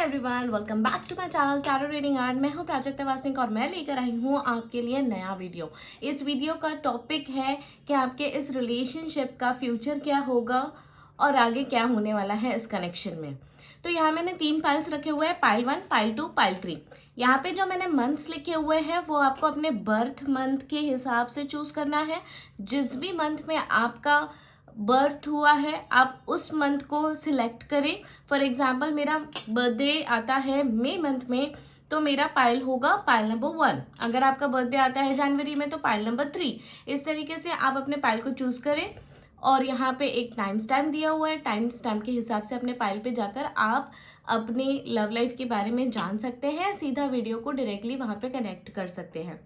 Everyone, welcome back to my channel tarot reading art. मैं हूं प्राजक्ता वासनिक और मैं लेकर आई हूं आपके लिए नया वीडियो। इस वीडियो का टॉपिक है कि आपके इस रिलेशनशिप का फ्यूचर क्या होगा और आगे क्या होने वाला है इस कनेक्शन में। तो यहाँ मैंने 3 पाइल्स रखे हुए हैं, पाइल 1, पाइल 2, पाइल 3। यहाँ पे जो मैंने मंथ्स लिखे हुए हैं वो आपको अपने बर्थ मंथ के हिसाब से चूज करना है। जिस भी मंथ में आपका बर्थ हुआ है आप उस मंथ को सिलेक्ट करें। फॉर एग्जाम्पल मेरा बर्थडे आता है मई मंथ में, तो मेरा पाइल होगा पाइल नंबर 1। अगर आपका बर्थडे आता है जनवरी में तो पाइल नंबर 3। इस तरीके से आप अपने पाइल को चूज करें और यहाँ पे एक टाइम स्टैम्प दिया हुआ है। टाइम स्टैम्प के हिसाब से अपने पाइल पे जाकर आप अपने लव लाइफ के बारे में जान सकते हैं। सीधा वीडियो को डायरेक्टली वहाँ पे कनेक्ट कर सकते हैं।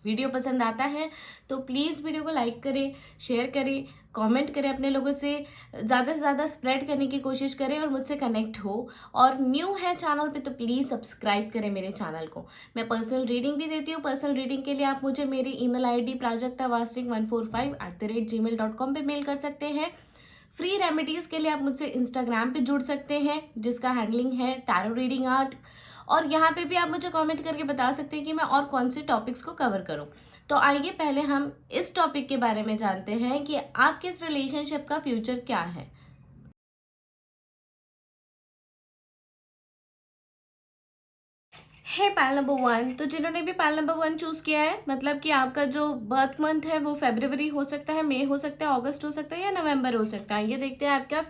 वीडियो पसंद आता है तो प्लीज़ वीडियो को लाइक करें, शेयर करें, कमेंट करें, अपने लोगों से ज़्यादा स्प्रेड करने की कोशिश करें और मुझसे कनेक्ट हो। और न्यू है चैनल पे तो प्लीज़ सब्सक्राइब करें मेरे चैनल को। मैं पर्सनल रीडिंग भी देती हूँ। पर्सनल रीडिंग के लिए आप मुझे मेरी ईमेल आईडी prajaktawaसनिक145@gmail.com पे मेल कर सकते हैं। फ्री रेमेडीज़ के लिए आप मुझसे इंस्टाग्राम पे जुड़ सकते हैं जिसका हैंडलिंग है टैरो रीडिंग आर्ट। और यहाँ पे भी आप मुझे कमेंट करके बता सकते हैं कि मैं और कौन से टॉपिक्स को कवर करूँ। तो आइए पहले हम इस टॉपिक के बारे में जानते हैं कि आपके इस रिलेशनशिप का फ्यूचर क्या है। है पाइल नंबर 1। तो जिन्होंने भी पाइल नंबर 1 चूज किया है, मतलब कि आपका जो बर्थ मंथ है वो फरवरी हो सकता है, मई हो सकता है, अगस्त हो सकता है या नवंबर हो सकता है। ये देखते हैं आपका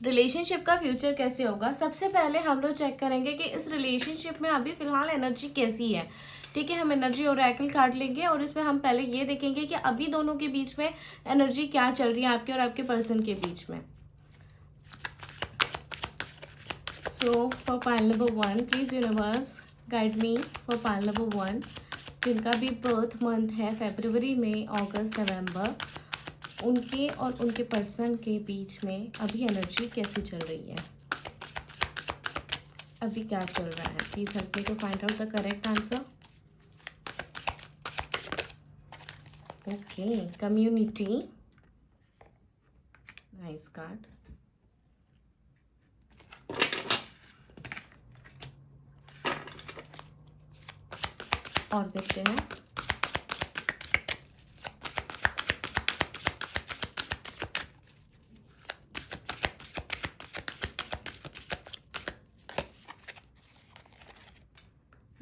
रिलेशनशिप का फ्यूचर कैसे होगा। सबसे पहले हम लोग चेक करेंगे कि इस रिलेशनशिप में अभी फिलहाल एनर्जी कैसी है। ठीक है, हम एनर्जी ओरेकल कार्ड लेंगे और इसमें हम पहले ये देखेंगे कि अभी दोनों के बीच में एनर्जी क्या चल रही है, आपके और आपके पर्सन के बीच में। So for pile number 1 please universe guide me for pile number 1, जिनका भी बर्थ मंथ है फरवरी में, अगस्त, नवंबर, उनके और उनके पर्सन के बीच में अभी एनर्जी कैसी चल रही है, अभी क्या चल रहा है। Please help me to find out the correct answer. Okay, community, nice card. और देखते हैं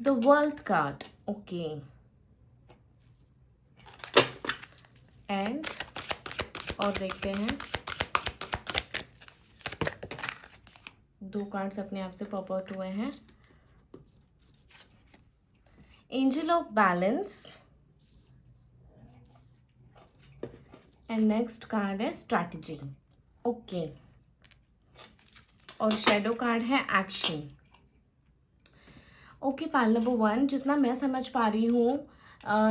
the world card. Okay, and और देखते हैं दो कार्ड्स अपने आप से पॉप आउट हुए हैं। Angel of balance and next card है स्ट्रैटेजी। ओके, और शेडो कार्ड है एक्शन। ओके, पाइल नंबर 1, जितना मैं समझ पा रही हूँ,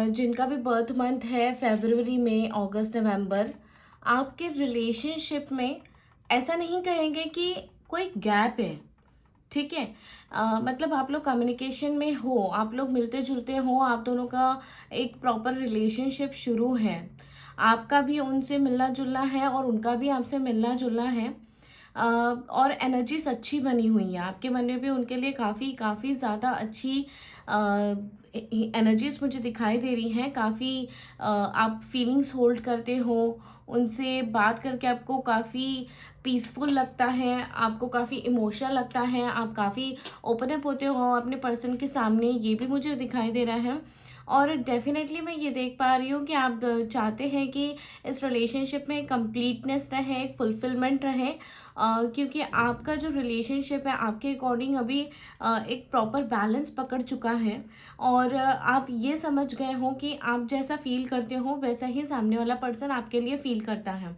जिनका भी बर्थ मंथ है फरवरी में, अगस्त, नवंबर, आपके रिलेशनशिप में ऐसा नहीं कहेंगे कि कोई गैप है। ठीक है, मतलब आप लोग कम्युनिकेशन में हो, आप लोग मिलते जुलते हो, आप दोनों का एक प्रॉपर रिलेशनशिप शुरू है। आपका भी उनसे मिलना जुलना है और उनका भी आपसे मिलना जुलना है। और एनर्जीज अच्छी बनी हुई है आपके मन में भी उनके लिए काफ़ी ज़्यादा अच्छी एनर्जीज मुझे दिखाई दे रही हैं। काफ़ी आप फीलिंग्स होल्ड करते हो, उनसे बात करके आपको काफ़ी पीसफुल लगता है, आपको काफ़ी इमोशनल लगता है, आप काफ़ी ओपन अप होते हो अपने पर्सन के सामने, ये भी मुझे दिखाई दे रहा है। और डेफिनेटली मैं ये देख पा रही हूँ कि आप चाहते हैं कि इस रिलेशनशिप में कंप्लीटनेस रहे, एक फुलफिलमेंट रहे, क्योंकि आपका जो रिलेशनशिप है आपके अकॉर्डिंग अभी एक प्रॉपर बैलेंस पकड़ चुका है। और आप ये समझ गए हो कि आप जैसा फील करते हो वैसा ही सामने वाला पर्सन आपके लिए फील करता है।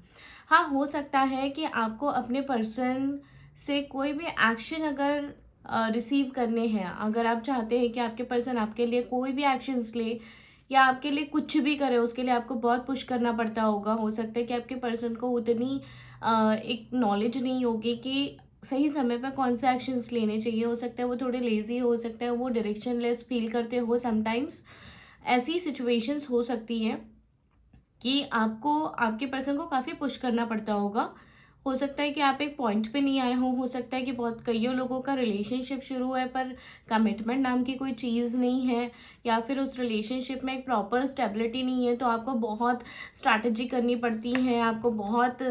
हाँ, हो सकता है कि आपको अपने पर्सन से कोई भी एक्शन अगर रिसीव करने हैं, अगर आप चाहते हैं कि आपके पर्सन आपके लिए कोई भी एक्शंस ले या आपके लिए कुछ भी करे, उसके लिए आपको बहुत पुश करना पड़ता होगा। हो सकता है कि आपके पर्सन को उतनी एक नॉलेज नहीं होगी कि सही समय पर कौन से एक्शंस लेने चाहिए। हो सकता है वो थोड़े लेजी, हो सकता है वो डायरेक्शनलेस फील करते हो। समटाइम्स ऐसी सिचुएशंस हो सकती हैं कि आपको आपके पर्सन को काफ़ी पुश करना पड़ता होगा हो सकता है कि आप एक पॉइंट पे नहीं आए हो सकता है कि बहुत कईयों लोगों का रिलेशनशिप शुरू है पर कमिटमेंट नाम की कोई चीज़ नहीं है, या फिर उस रिलेशनशिप में एक प्रॉपर स्टेबिलिटी नहीं है। तो आपको बहुत स्ट्रैटेजी करनी पड़ती है, आपको बहुत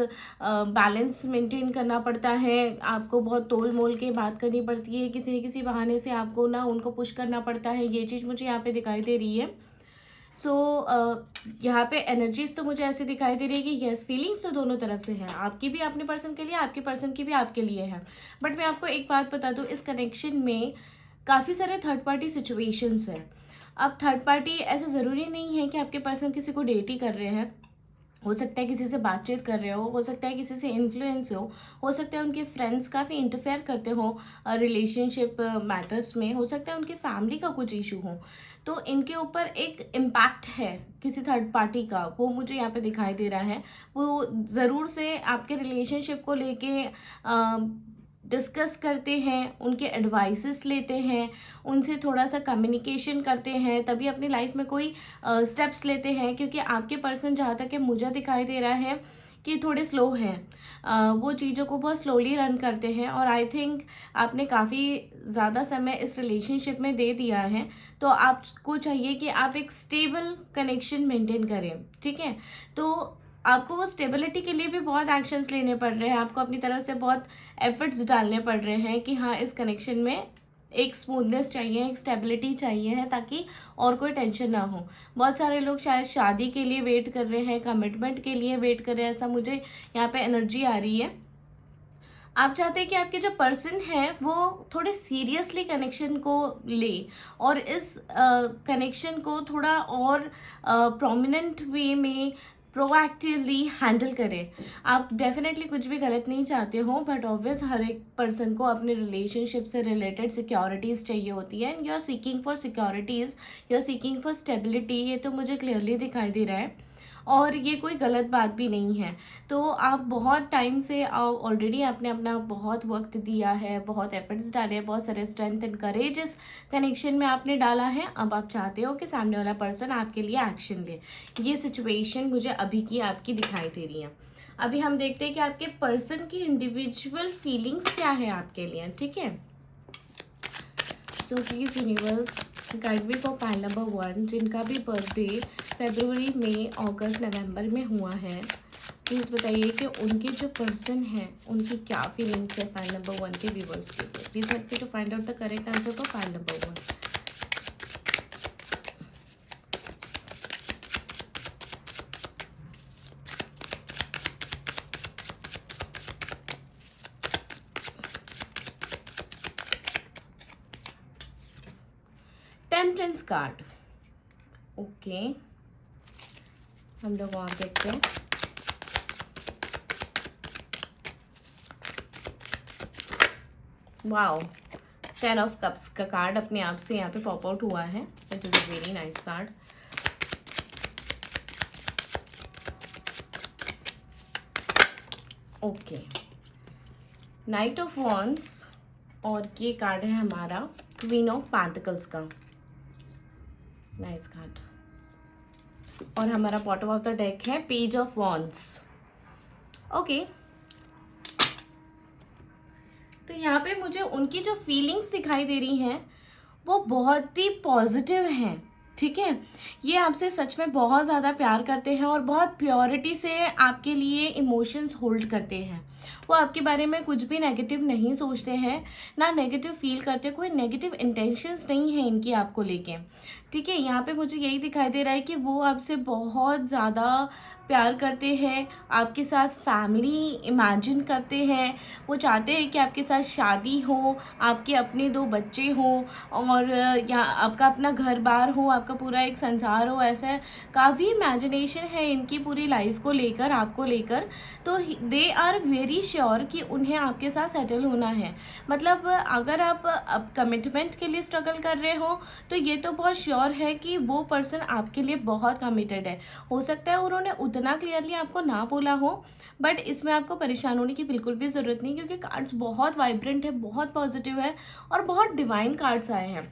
बैलेंस मेंटेन करना पड़ता है, आपको बहुत तोल मोल के बात करनी पड़ती है, किसी न किसी बहाने से आपको ना उनको पुश करना पड़ता है। ये चीज़ मुझे यहाँ पे दिखाई दे रही है। यहाँ पे एनर्जीज तो मुझे ऐसे दिखाई दे रही है कि यस, फीलिंग्स तो दोनों तरफ से है, आपकी भी अपने पर्सन के लिए, आपके पर्सन की भी आपके लिए है। बट मैं आपको एक बात बता दूँ, इस कनेक्शन में काफ़ी सारे थर्ड पार्टी सिचुएशंस हैं। अब थर्ड पार्टी ऐसा ज़रूरी नहीं है कि आपके पर्सन किसी को डेट ही कर रहे हैं, हो सकता है किसी से बातचीत कर रहे हो सकता है किसी से इन्फ्लुएंस हो सकता है उनके फ्रेंड्स काफ़ी इंटरफेयर करते हो रिलेशनशिप मैटर्स में, हो सकता है उनके फैमिली का कुछ इशू हो। तो इनके ऊपर एक इम्पैक्ट है किसी थर्ड पार्टी का, वो मुझे यहाँ पे दिखाई दे रहा है। वो ज़रूर से आपके रिलेशनशिप को लेके डिस्कस करते हैं, उनके एडवाइसेस लेते हैं, उनसे थोड़ा सा कम्युनिकेशन करते हैं, तभी अपनी लाइफ में कोई स्टेप्स लेते हैं। क्योंकि आपके पर्सन जहाँ तक कि मुझे दिखाई दे रहा है कि थोड़े स्लो हैं, वो चीज़ों को बहुत स्लोली रन करते हैं। और आई थिंक आपने काफ़ी ज़्यादा समय इस रिलेशनशिप में दे दिया है, तो आपको चाहिए कि आप एक स्टेबल कनेक्शन मेंटेन करें, ठीक है। तो आपको वो स्टेबिलिटी के लिए भी बहुत एक्शंस लेने पड़ रहे हैं, आपको अपनी तरफ से बहुत एफर्ट्स डालने पड़ रहे हैं कि हाँ, इस कनेक्शन में एक स्मूथनेस चाहिए, एक स्टेबिलिटी चाहिए है, ताकि और कोई टेंशन ना हो। बहुत सारे लोग शायद शादी के लिए वेट कर रहे हैं, कमिटमेंट के लिए वेट कर रहे हैं, ऐसा मुझे यहाँ पे एनर्जी आ रही है। आप चाहते हैं कि आपके जो पर्सन है वो थोड़े सीरियसली कनेक्शन को ले और इस कनेक्शन को थोड़ा और प्रोमिनेंट वे में प्रोएक्टिवली हैंडल करें। आप डेफिनेटली कुछ भी गलत नहीं चाहते हो, बट ऑब्वियस हर एक पर्सन को अपने रिलेशनशिप से रिलेटेड सिक्योरिटीज़ चाहिए होती है, and you are seeking for securities, you are seeking for stability. ये तो मुझे क्लियरली दिखाई दे रहा है और ये कोई गलत बात भी नहीं है। तो आप बहुत टाइम से ऑलरेडी आपने अपना बहुत वक्त दिया है, बहुत एफर्ट्स डाले हैं, बहुत सारे स्ट्रेंथ एंड करेज इस कनेक्शन में आपने डाला है। अब आप चाहते हो कि सामने वाला पर्सन आपके लिए एक्शन ले। ये सिचुएशन मुझे अभी की आपकी दिखाई दे रही है। अभी हम देखते हैं कि आपके पर्सन की इंडिविजुअल फीलिंग्स क्या है आपके लिए, ठीक है। So please universe guide me for pile number 1, जिनका भी बर्थडे फरवरी, मई, अगस्त, नवंबर में हुआ है। प्लीज़ बताइए कि उनके जो पर्सन हैं उनकी क्या फीलिंग्स है पाइल नंबर 1 के व्यूवर्स के लिए। Please help me to find out the correct answer for pile number 1। Temperance card, okay, हम लोग और देखते हैं। वाओ, 10 ऑफ कप्स का कार्ड अपने आप से यहाँ पे पॉप आउट हुआ है, which is a very nice card. Okay, knight of wands, और ये कार्ड है हमारा क्वीन ऑफ पेंटिकल्स का, नाइस कार्ड। और हमारा बॉटम ऑफ द डेक है पेज ऑफ वॉन्ड्स, ओके। तो यहाँ पे मुझे उनकी जो फीलिंग्स दिखाई दे रही हैं वो बहुत ही पॉजिटिव हैं, ठीक है। ये आपसे सच में बहुत ज़्यादा प्यार करते हैं और बहुत प्योरिटी से आपके लिए इमोशंस होल्ड करते हैं। वो आपके बारे में कुछ भी नेगेटिव नहीं सोचते हैं, ना नेगेटिव फील करते, कोई नेगेटिव इंटेंशंस नहीं है इनकी आपको लेके, ठीक है। यहाँ पे मुझे यही दिखाई दे रहा है कि वो आपसे बहुत ज़्यादा प्यार करते हैं, आपके साथ फैमिली इमेजिन करते हैं, वो चाहते हैं कि आपके साथ शादी हो, आपके अपने 2 बच्चे हों, और यहाँ आपका अपना घर बार हो, आपका पूरा एक संसार हो। ऐसा काफ़ी इमेजिनेशन है इनकी पूरी लाइफ को लेकर, आपको लेकर। तो दे आर वेरी श्योर कि उन्हें आपके साथ सेटल होना है। मतलब अगर आप अब कमिटमेंट के लिए स्ट्रगल कर रहे हो तो ये तो बहुत श्योर है कि वो पर्सन आपके लिए बहुत कमिटेड है। हो सकता है उन्होंने उतना क्लियरली आपको ना बोला हो, बट इसमें आपको परेशान होने की बिल्कुल भी ज़रूरत नहीं, क्योंकि कार्ड्स बहुत वाइब्रेंट है, बहुत पॉजिटिव है और बहुत डिवाइन कार्ड्स आए हैं।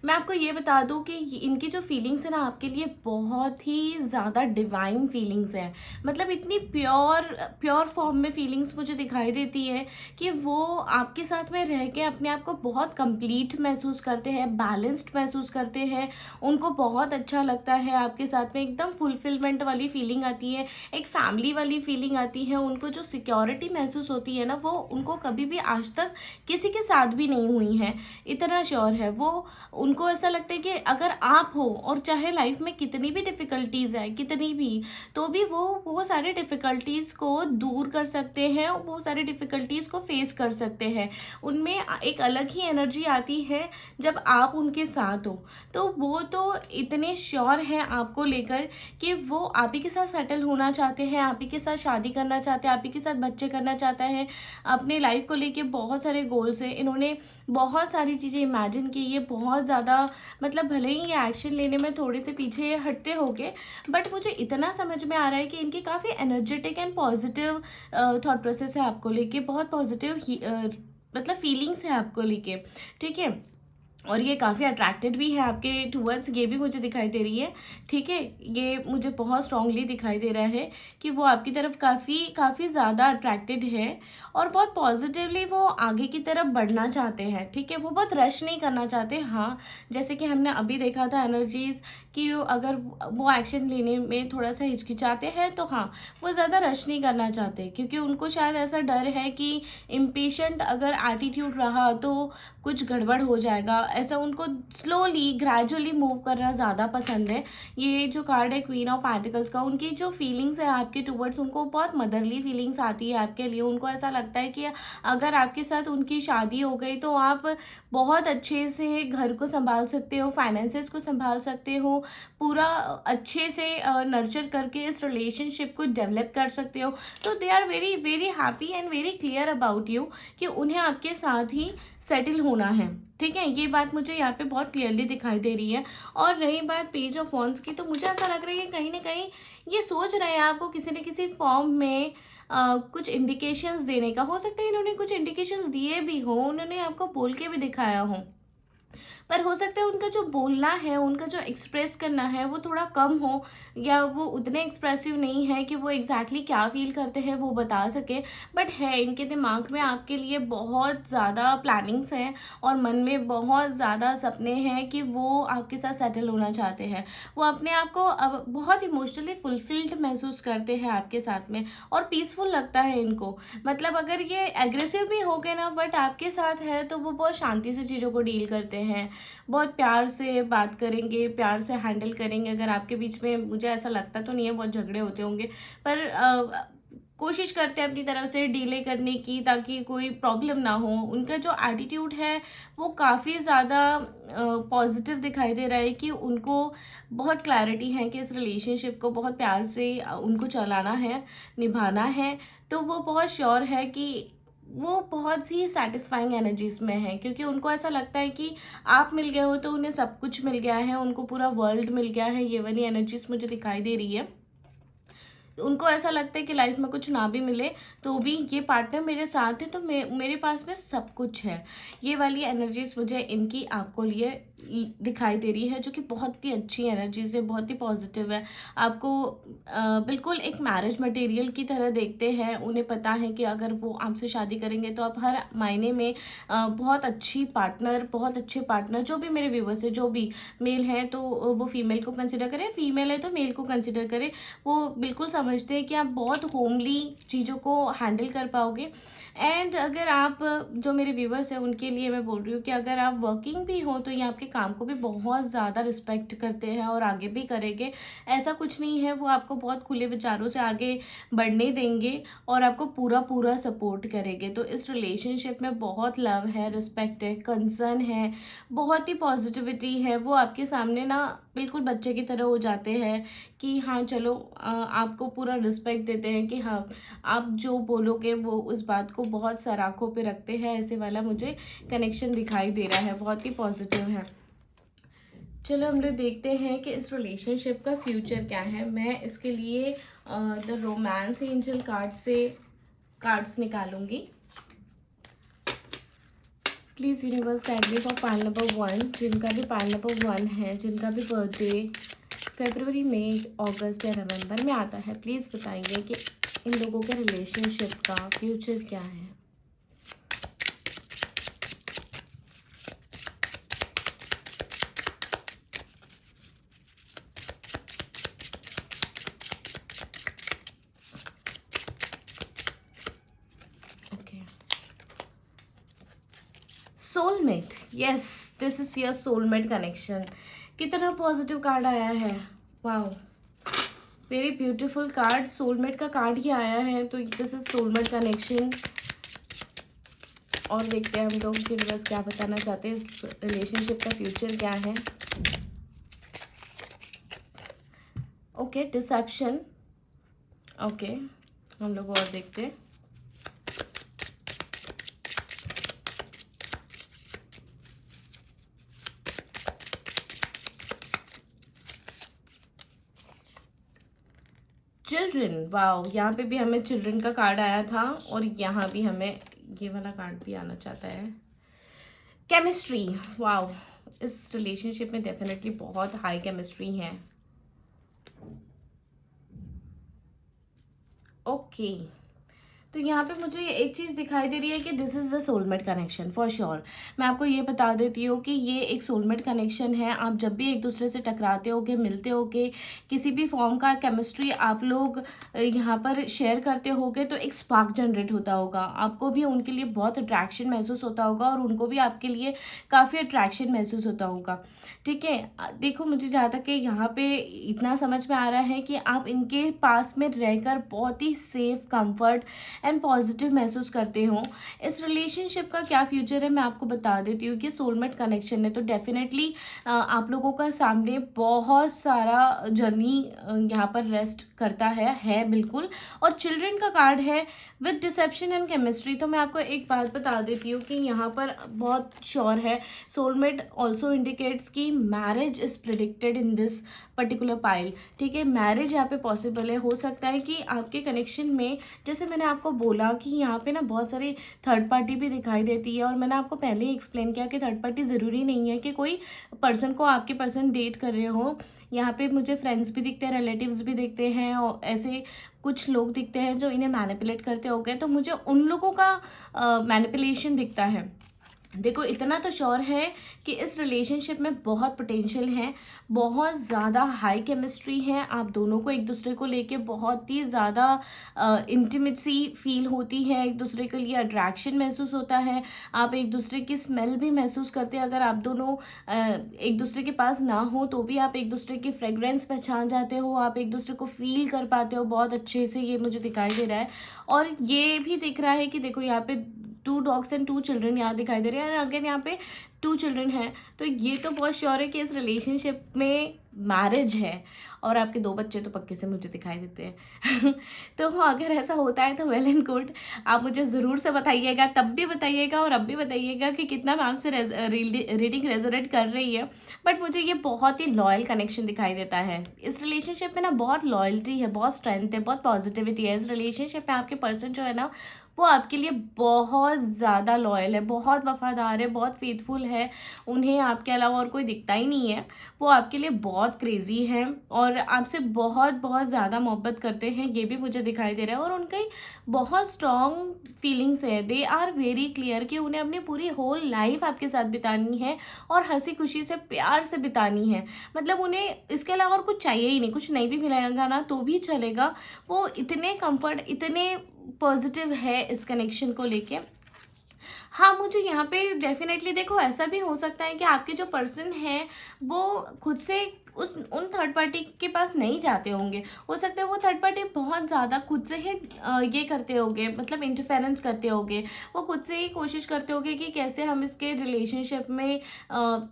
मैं आपको ये बता दूं कि इनकी जो फीलिंग्स है ना आपके लिए बहुत ही ज़्यादा डिवाइन फीलिंग्स है। मतलब इतनी प्योर फॉर्म में फीलिंग्स मुझे दिखाई देती है कि वो आपके साथ में रह के अपने आप को बहुत कंप्लीट महसूस करते हैं, बैलेंस्ड महसूस करते हैं। उनको बहुत अच्छा लगता है आपके साथ में, एकदम फुलफिलमेंट वाली फीलिंग आती है, एक फैमिली वाली फीलिंग आती है। उनको जो सिक्योरिटी महसूस होती है ना, वो उनको कभी भी आज तक किसी के साथ भी नहीं हुई है। इतना श्योर है वो। उनको ऐसा लगता है कि अगर आप हो और चाहे लाइफ में कितनी भी डिफ़िकल्टीज़ है, कितनी भी, तो भी वो सारे डिफ़िकल्टीज़ को दूर कर सकते हैं, वो सारे डिफ़िकल्टीज़ को फेस कर सकते हैं। उनमें एक अलग ही एनर्जी आती है जब आप उनके साथ हो। तो वो तो इतने श्योर हैं आपको लेकर कि वो आप ही के साथ सेटल होना चाहते हैं, आप ही के साथ शादी करना चाहते हैं, आप ही के साथ बच्चे करना चाहता है। अपने लाइफ को लेके बहुत सारे गोल्स हैं। इन्होंने बहुत सारी चीज़ें इमेजिन की। ये बहुत ज़्यादा, मतलब भले ही ये एक्शन लेने में थोड़े से पीछे हटते होंगे, बट मुझे इतना समझ में आ रहा है कि इनकी काफ़ी energetic and positive thought process है आपको लेके, बहुत पॉजिटिव मतलब फीलिंग्स है आपको लेके, ठीक है। और ये काफ़ी अट्रैक्टेड भी है आपके टूवर्ड्स, ये भी मुझे दिखाई दे रही है, ठीक है। ये मुझे बहुत स्ट्रांगली दिखाई दे रहा है कि वो आपकी तरफ काफ़ी ज़्यादा अट्रैक्टेड है और बहुत पॉजिटिवली वो आगे की तरफ बढ़ना चाहते हैं, ठीक है। वो बहुत रश नहीं करना चाहते। हाँ, जैसे कि हमने अभी देखा था एनर्जीज़ कि अगर वो एक्शन लेने में थोड़ा सा हिचकिचाते हैं तो हाँ, वो ज़्यादा रश नहीं करना चाहते, क्योंकि उनको शायद ऐसा डर है कि इम्पेशेंट अगर एटीट्यूड रहा तो कुछ गड़बड़ हो जाएगा। ऐसा उनको स्लोली ग्रेजुअली मूव करना ज़्यादा पसंद है। ये जो कार्ड है क्वीन ऑफ पेंटिकल्स का, उनकी जो फीलिंग्स है आपके टुवर्ड्स, उनको बहुत मदरली फीलिंग्स आती है आपके लिए। उनको ऐसा लगता है कि अगर आपके साथ उनकी शादी हो गई तो आप बहुत अच्छे से घर को संभाल सकते हो, फाइनेंसेस को संभाल सकते हो, पूरा अच्छे से नर्चर करके इस रिलेशनशिप को डेवलप कर सकते हो। तो they are very very happy and very clear about you कि उन्हें आपके साथ ही सेटल होना है, ठीक है। ये बात मुझे यहाँ पे बहुत क्लियरली दिखाई दे रही है। और रही बात पेज ऑफ वॉन्ड्स की, तो मुझे ऐसा लग रहा है कि कहीं ना कहीं ये सोच रहे हैं आपको किसी न किसी फॉर्म में कुछ इंडिकेशंस देने का। हो सकता है इन्होंने कुछ इंडिकेशंस दिए भी हो, उन्होंने आपको बोल के भी दिखाया हो, पर हो सकता है उनका जो बोलना है, उनका जो एक्सप्रेस करना है वो थोड़ा कम हो, या वो उतने एक्सप्रेसिव नहीं है कि वो एग्जैक्टली क्या फील करते हैं वो बता सके। बट है, इनके दिमाग में आपके लिए बहुत ज़्यादा प्लानिंग्स हैं और मन में बहुत ज़्यादा सपने हैं कि वो आपके साथ सेटल होना चाहते हैं। वो अपने आप को अब बहुत इमोशनली फुलफिल्ड महसूस करते हैं आपके साथ में, और पीसफुल लगता है इनको। मतलब अगर ये एग्रेसिव भी हो गए ना, बट आपके साथ है तो वो बहुत शांति से चीज़ों को डील करते हैं, बहुत प्यार से बात करेंगे, प्यार से हैंडल करेंगे। अगर आपके बीच में, मुझे ऐसा लगता तो नहीं है बहुत झगड़े होते होंगे, पर कोशिश करते हैं अपनी तरफ से डीले करने की ताकि कोई प्रॉब्लम ना हो। उनका जो एटीट्यूड है वो काफ़ी ज़्यादा पॉजिटिव दिखाई दे रहा है कि उनको बहुत क्लैरिटी है कि इस रिलेशनशिप को बहुत प्यार से उनको चलाना है, निभाना है। तो वो बहुत श्योर है कि वो बहुत ही सेटिस्फाइंग एनर्जीज में है, क्योंकि उनको ऐसा लगता है कि आप मिल गए हो तो उन्हें सब कुछ मिल गया है, उनको पूरा वर्ल्ड मिल गया है। ये वाली एनर्जीज मुझे दिखाई दे रही है। उनको ऐसा लगता है कि लाइफ में कुछ ना भी मिले तो भी ये पार्टनर मेरे साथ है, तो मेरे पास में सब कुछ है। ये वाली एनर्जीज मुझे इनकी आपको लिए दिखाई दे रही है, जो कि बहुत ही अच्छी एनर्जीज है, बहुत ही पॉजिटिव है। आपको बिल्कुल एक मैरिज मटेरियल की तरह देखते हैं। उन्हें पता है कि अगर वो आपसे शादी करेंगे तो आप हर मायने में बहुत अच्छी पार्टनर, बहुत अच्छे पार्टनर, जो भी मेरे व्यूवर्स है, जो भी मेल है तो वो फीमेल को कंसिडर करें, फीमेल है तो मेल को कंसिडर करें। वो बिल्कुल समझते हैं कि आप बहुत होमली चीज़ों को हैंडल कर पाओगे। एंड अगर आप, जो मेरे व्यूवर्स हैं उनके लिए मैं बोल रही हूँ कि अगर आप वर्किंग भी हो तो ये आपके काम को भी बहुत ज़्यादा रिस्पेक्ट करते हैं और आगे भी करेंगे। ऐसा कुछ नहीं है, वो आपको बहुत खुले विचारों से आगे बढ़ने देंगे और आपको पूरा पूरा सपोर्ट करेंगे। तो इस रिलेशनशिप में बहुत लव है, रिस्पेक्ट है, कंसर्न है, बहुत ही पॉजिटिविटी है। वो आपके सामने ना बिल्कुल बच्चे की तरह हो जाते हैं कि हाँ चलो, आपको पूरा रिस्पेक्ट देते हैं कि हाँ आप जो बोलोगे वो उस बात को बहुत सराखों पे रखते हैं। ऐसे वाला मुझे कनेक्शन दिखाई दे रहा है, बहुत ही पॉजिटिव है। चलो हम लोग देखते हैं कि इस रिलेशनशिप का फ्यूचर क्या है। मैं इसके लिए द रोमांस एंजल कार्ड से कार्ड्स निकालूंगी। Please universe kindly for pile number 1, जिनका भी पाइल नंबर 1 है, जिनका भी बर्थडे फरवरी, मई, अगस्त या नवंबर में आता है, प्लीज़ बताइए कि इन लोगों के रिलेशनशिप का फ्यूचर क्या है। Soulmate, yes, this is your soulmate connection. कितना पॉजिटिव कार्ड आया है, wow, very beautiful card. Soulmate का कार्ड ही आया है, तो दिस इज सोलमेट कनेक्शन। और देखते हैं हम लोग यूनिवर्स क्या बताना चाहते हैं, इस रिलेशनशिप का फ्यूचर क्या है। Okay, dissipation. ओके, हम लोग और देखते हैं। चिल्ड्रन, वाओ, यहाँ पे भी हमें चिल्ड्रन का कार्ड आया था और यहाँ भी हमें ये वाला कार्ड भी आना चाहता है। केमिस्ट्री, वाओ, इस रिलेशनशिप में डेफिनेटली बहुत हाई केमिस्ट्री है। ओके, तो यहाँ पे मुझे एक चीज़ दिखाई दे रही है कि this is the soulmate connection for sure. मैं आपको ये बता देती हूँ कि ये एक सोलमेट कनेक्शन है। आप जब भी एक दूसरे से टकराते होगे, मिलते होगे, किसी भी फॉर्म का केमिस्ट्री आप लोग यहाँ पर शेयर करते होगे, तो एक स्पार्क जनरेट होता होगा। आपको भी उनके लिए बहुत अट्रैक्शन महसूस होता होगा और उनको भी आपके लिए काफ़ी अट्रैक्शन महसूस होता होगा। ठीक है, देखो, मुझे जहाँ तक कि यहाँ पे इतना समझ में आ रहा है कि आप इनके पास में रहकर बहुत ही सेफ, कंफर्ट एंड पॉजिटिव महसूस करते हो। इस रिलेशनशिप का क्या फ्यूचर है मैं आपको बता देती हूँ कि सोलमेट कनेक्शन है, तो डेफिनेटली आप लोगों का सामने बहुत सारा जर्नी यहाँ पर रेस्ट करता है बिल्कुल। और चिल्ड्रन का कार्ड है विद डिसेप्शन एंड केमिस्ट्री। तो मैं आपको एक बात बता देती हूँ कि यहाँ पर बहुत श्योर है, सोलमेट ऑल्सो इंडिकेट्स कि marriage is predicted in this particular pile. ठीक है, मैरिज यहाँ पे पॉसिबल है। हो सकता है कि आपके कनेक्शन में, जैसे मैंने आपको बोला कि यहाँ पे ना बहुत सारी थर्ड पार्टी भी दिखाई देती है, और मैंने आपको पहले ही एक्सप्लेन किया कि थर्ड पार्टी ज़रूरी नहीं है कि कोई पर्सन को आपके पर्सन डेट कर रहे हो। यहाँ पे मुझे फ्रेंड्स भी दिखते हैं, रिलेटिव्स भी दिखते हैं, और ऐसे कुछ लोग दिखते हैं जो इन्हें मैनिपुलेट करते हो गए, तो मुझे उन लोगों का मैनिपुलेशन दिखता है। देखो, इतना तो श्योर है कि इस रिलेशनशिप में बहुत पोटेंशियल है, बहुत ज़्यादा हाई केमिस्ट्री है। आप दोनों को एक दूसरे को लेके बहुत ही ज़्यादा इंटीमेसी फील होती है, एक दूसरे के लिए अट्रैक्शन महसूस होता है। आप एक दूसरे की स्मेल भी महसूस करते हैं। अगर आप दोनों एक दूसरे के पास ना हो तो भी आप एक दूसरे की फ्रेगरेंस पहचान जाते हो, आप एक दूसरे को फील कर पाते हो बहुत अच्छे से। ये मुझे दिखाई दे रहा है। और ये भी दिख रहा है कि देखो, यहाँ पे 2 डॉग्स एंड 2 चिल्ड्रन यहाँ दिखाई दे रहे हैं, और अगेन यहाँ पे 2 चिल्ड्रन हैं। तो ये तो बहुत श्योर है कि इस रिलेशनशिप में मैरिज है, और आपके 2 बच्चे तो पक्के से मुझे दिखाई देते हैं। तो अगर ऐसा होता है तो वेल एंड गुड, आप मुझे ज़रूर से बताइएगा, तब भी बताइएगा और अब भी बताइएगा कि कितना मैम से रीडिंग रेजोनेट कर रही है। बट मुझे ये बहुत ही लॉयल कनेक्शन दिखाई देता है। इस रिलेशनशिप में ना बहुत लॉयल्टी है, बहुत स्ट्रेंथ है, बहुत पॉजिटिविटी है। इस रिलेशनशिप में आपके पर्सन जो है ना, वो आपके लिए बहुत ज़्यादा लॉयल है, बहुत वफादार है, बहुत फेथफुल है। उन्हें आपके अलावा और कोई दिखता ही नहीं है। वो आपके लिए बहुत क्रेजी है और आपसे बहुत बहुत ज़्यादा मोहब्बत करते हैं, ये भी मुझे दिखाई दे रहा है। और उनकी बहुत स्ट्रॉन्ग फीलिंग्स है, दे आर वेरी क्लियर कि उन्हें अपनी पूरी होल लाइफ आपके साथ बितानी है और हंसी खुशी से, प्यार से बितानी है। मतलब उन्हें इसके अलावा और कुछ चाहिए ही नहीं। कुछ नहीं भी मिलेगा ना तो भी चलेगा। वो इतने कंफर्ट, इतने पॉजिटिव है इस कनेक्शन को लेके। हाँ, मुझे यहाँ पे डेफिनेटली, देखो, ऐसा भी हो सकता है कि आपके जो पर्सन हैं वो खुद से उन थर्ड पार्टी के पास नहीं जाते होंगे। हो सकता है वो थर्ड पार्टी बहुत ज़्यादा खुद से ही ये करते होंगे, मतलब इंटरफेरेंस करते होंगे। वो खुद से ही कोशिश करते होंगे कि कैसे हम इसके रिलेशनशिप में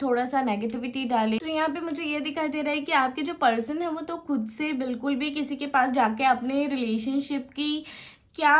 थोड़ा सा नेगेटिविटी डालें। तो यहाँ पे मुझे ये दिखाई दे रहा है कि आपके जो पर्सन है वो तो खुद से बिल्कुल भी किसी के पास जाके अपने रिलेशनशिप की क्या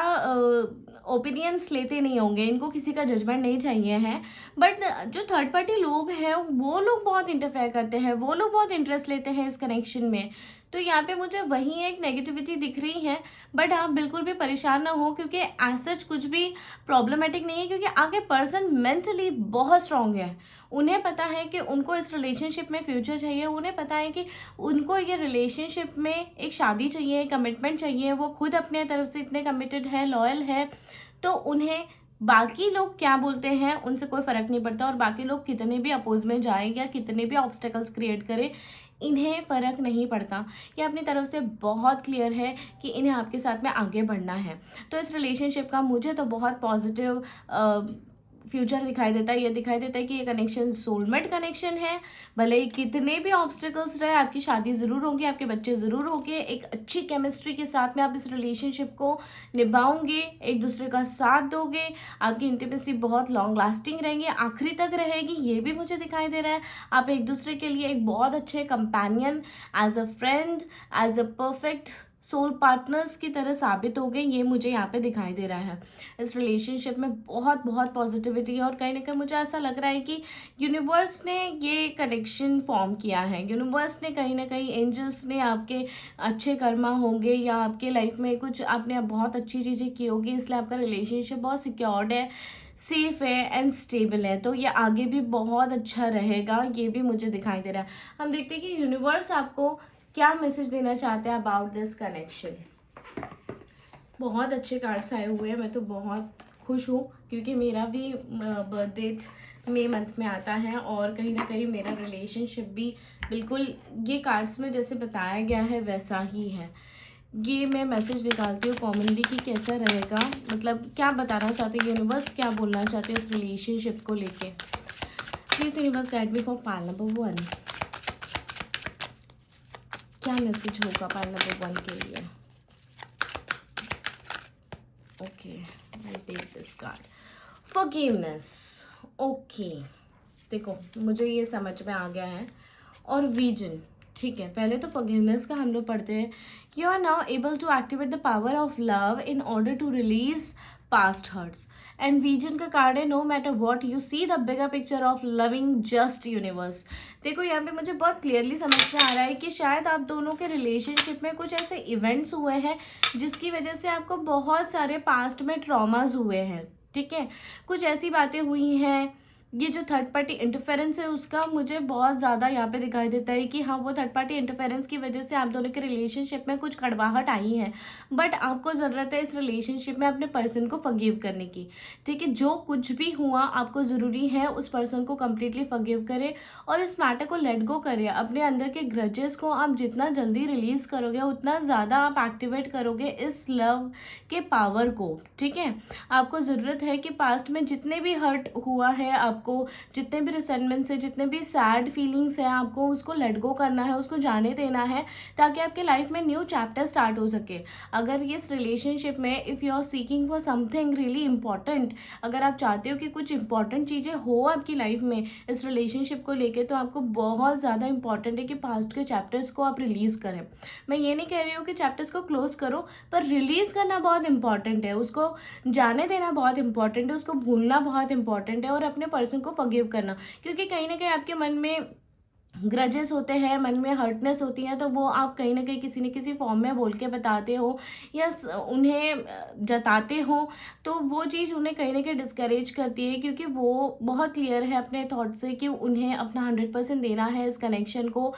ओपिनियंस लेते नहीं होंगे। इनको किसी का जजमेंट नहीं चाहिए है। बट जो थर्ड पार्टी लोग हैं वो लोग बहुत इंटरफेयर करते हैं, वो लोग बहुत इंटरेस्ट लेते हैं इस कनेक्शन में। तो यहाँ पे मुझे वही एक नेगेटिविटी दिख रही है। बट आप बिल्कुल भी परेशान ना हो, क्योंकि ऐसा कुछ भी प्रॉब्लमेटिक नहीं है, क्योंकि आपके पर्सन मेंटली बहुत स्ट्रांग है। उन्हें पता है कि उनको इस रिलेशनशिप में फ्यूचर चाहिए, उन्हें पता है कि उनको ये रिलेशनशिप में एक शादी चाहिए, कमिटमेंट चाहिए। वो खुद अपने तरफ से इतने कमिटेड है, लॉयल है, तो उन्हें बाकी लोग क्या बोलते हैं उनसे कोई फ़र्क नहीं पड़ता। और बाकी लोग कितने भी अपोज में जाएं या कितने भी ऑब्स्टेकल्स क्रिएट करें, इन्हें फ़र्क नहीं पड़ता। ये अपनी तरफ से बहुत क्लियर है कि इन्हें आपके साथ में आगे बढ़ना है। तो इस रिलेशनशिप का मुझे तो बहुत पॉजिटिव फ्यूचर दिखाई देता है। ये दिखाई देता है कि ये कनेक्शन सोलमेट कनेक्शन है। भले ही कितने भी ऑब्स्टिकल्स रहे, आपकी शादी ज़रूर होगी, आपके बच्चे ज़रूर होंगे। एक अच्छी केमिस्ट्री के साथ में आप इस रिलेशनशिप को निभाओगे, एक दूसरे का साथ दोगे, आपकी इंटीमेसी बहुत लॉन्ग लास्टिंग रहेंगी, आखिरी तक रहेगी, ये भी मुझे दिखाई दे रहा है। आप एक दूसरे के लिए एक बहुत अच्छे companion, as a friend, as a perfect soul partners की तरह साबित हो गए, ये मुझे यहाँ पे दिखाई दे रहा है। इस रिलेशनशिप में बहुत बहुत पॉजिटिविटी है। और कहीं ना कहीं मुझे ऐसा लग रहा है कि यूनिवर्स ने ये कनेक्शन फॉर्म किया है। यूनिवर्स ने कहीं ना कहीं, एंजल्स ने आपके अच्छे कर्मा होंगे या आपके लाइफ में कुछ आपने बहुत अच्छी चीज़ें की होगी, इसलिए आपका रिलेशनशिप बहुत सिक्योर्ड है, सेफ है एंड स्टेबल है। तो ये आगे भी बहुत अच्छा रहेगा, ये भी मुझे दिखाई दे रहा है। हम देखते हैं कि यूनिवर्स आपको क्या मैसेज देना चाहते हैं अबाउट दिस कनेक्शन। बहुत अच्छे कार्ड्स आए हुए हैं, मैं तो बहुत खुश हूँ, क्योंकि मेरा भी बर्थ डेट मई मंथ में आता है और कहीं ना कहीं मेरा रिलेशनशिप भी बिल्कुल ये कार्ड्स में जैसे बताया गया है वैसा ही है। ये मैं मैसेज निकालती हूँ कॉमनली कि कैसा रहेगा, मतलब क्या बताना चाहते हैं यूनिवर्स, क्या बोलना चाहते हैं इस रिलेशनशिप को लेके। Please universe guide me for pile number 1। क्या मैसेज होगा पाइल नंबर 1 के लिए? Okay, I take this card, forgiveness. Okay, देखो मुझे ये समझ में आ गया है। और विजन, ठीक है, पहले तो फॉरगिवनेस का हम लोग पढ़ते हैं। You are now able to activate the power of love in order to release past hurts. And vision का कार्ड है, no matter what you see the bigger picture of loving just universe. देखो यहाँ पे मुझे बहुत clearly समझ में आ रहा है कि शायद आप दोनों के रिलेशनशिप में कुछ ऐसे इवेंट्स हुए हैं जिसकी वजह से आपको बहुत सारे पास्ट में ट्रॉमास हुए हैं, ठीक है। कुछ ऐसी बातें हुई हैं, ये जो थर्ड पार्टी इंटरफेरेंस है उसका मुझे बहुत ज़्यादा यहाँ पे दिखाई देता है कि हाँ, वो थर्ड पार्टी इंटरफेरेंस की वजह से आप दोनों के रिलेशनशिप में कुछ कड़वाहट आई है। बट आपको ज़रूरत है इस रिलेशनशिप में अपने पर्सन को फॉरगिव करने की, ठीक है। जो कुछ भी हुआ आपको ज़रूरी है उस पर्सन को कम्प्लीटली फॉरगिव करें और इस मैटर को लेट गो करें। अपने अंदर के ग्रजेस को आप जितना जल्दी रिलीज़ करोगे उतना ज़्यादा आप एक्टिवेट करोगे इस लव के पावर को, ठीक है। आपको ज़रूरत है कि पास्ट में जितने भी हर्ट हुआ है, आपको जितने भी रिसेंटमेंट्स है, जितने भी सैड फीलिंग्स है, आपको उसको लेट गो करना है, उसको जाने देना है, ताकि आपके लाइफ में न्यू चैप्टर स्टार्ट हो सके। अगर इस रिलेशनशिप में if you are seeking for something really important, अगर आप चाहते हो कि कुछ इंपॉर्टेंट चीज़ें हो आपकी लाइफ में इस रिलेशनशिप को लेके, तो आपको बहुत ज़्यादा इंपॉर्टेंट है कि पास्ट के चैप्टर्स को आप रिलीज़ करें। मैं ये नहीं कह रही हूँ कि चैप्टर्स को क्लोज करो, पर रिलीज़ करना बहुत इंपॉर्टेंट है, उसको जाने देना बहुत इंपॉर्टेंट है, उसको भूलना बहुत इंपॉर्टेंट है और अपने पर्सन को फॉरगिव करना। क्योंकि कहीं ना कहीं आपके मन में ग्रजेस होते हैं, मन में हर्टनेस होती है, तो वो आप कहीं ना कहीं किसी न किसी फॉर्म में बोल के बताते हो या उन्हें जताते हो, तो वो चीज़ उन्हें कहीं ना कहीं डिस्करेज करती है, क्योंकि वो बहुत क्लियर है अपने थॉट से कि उन्हें अपना 100% देना है इस कनेक्शन को,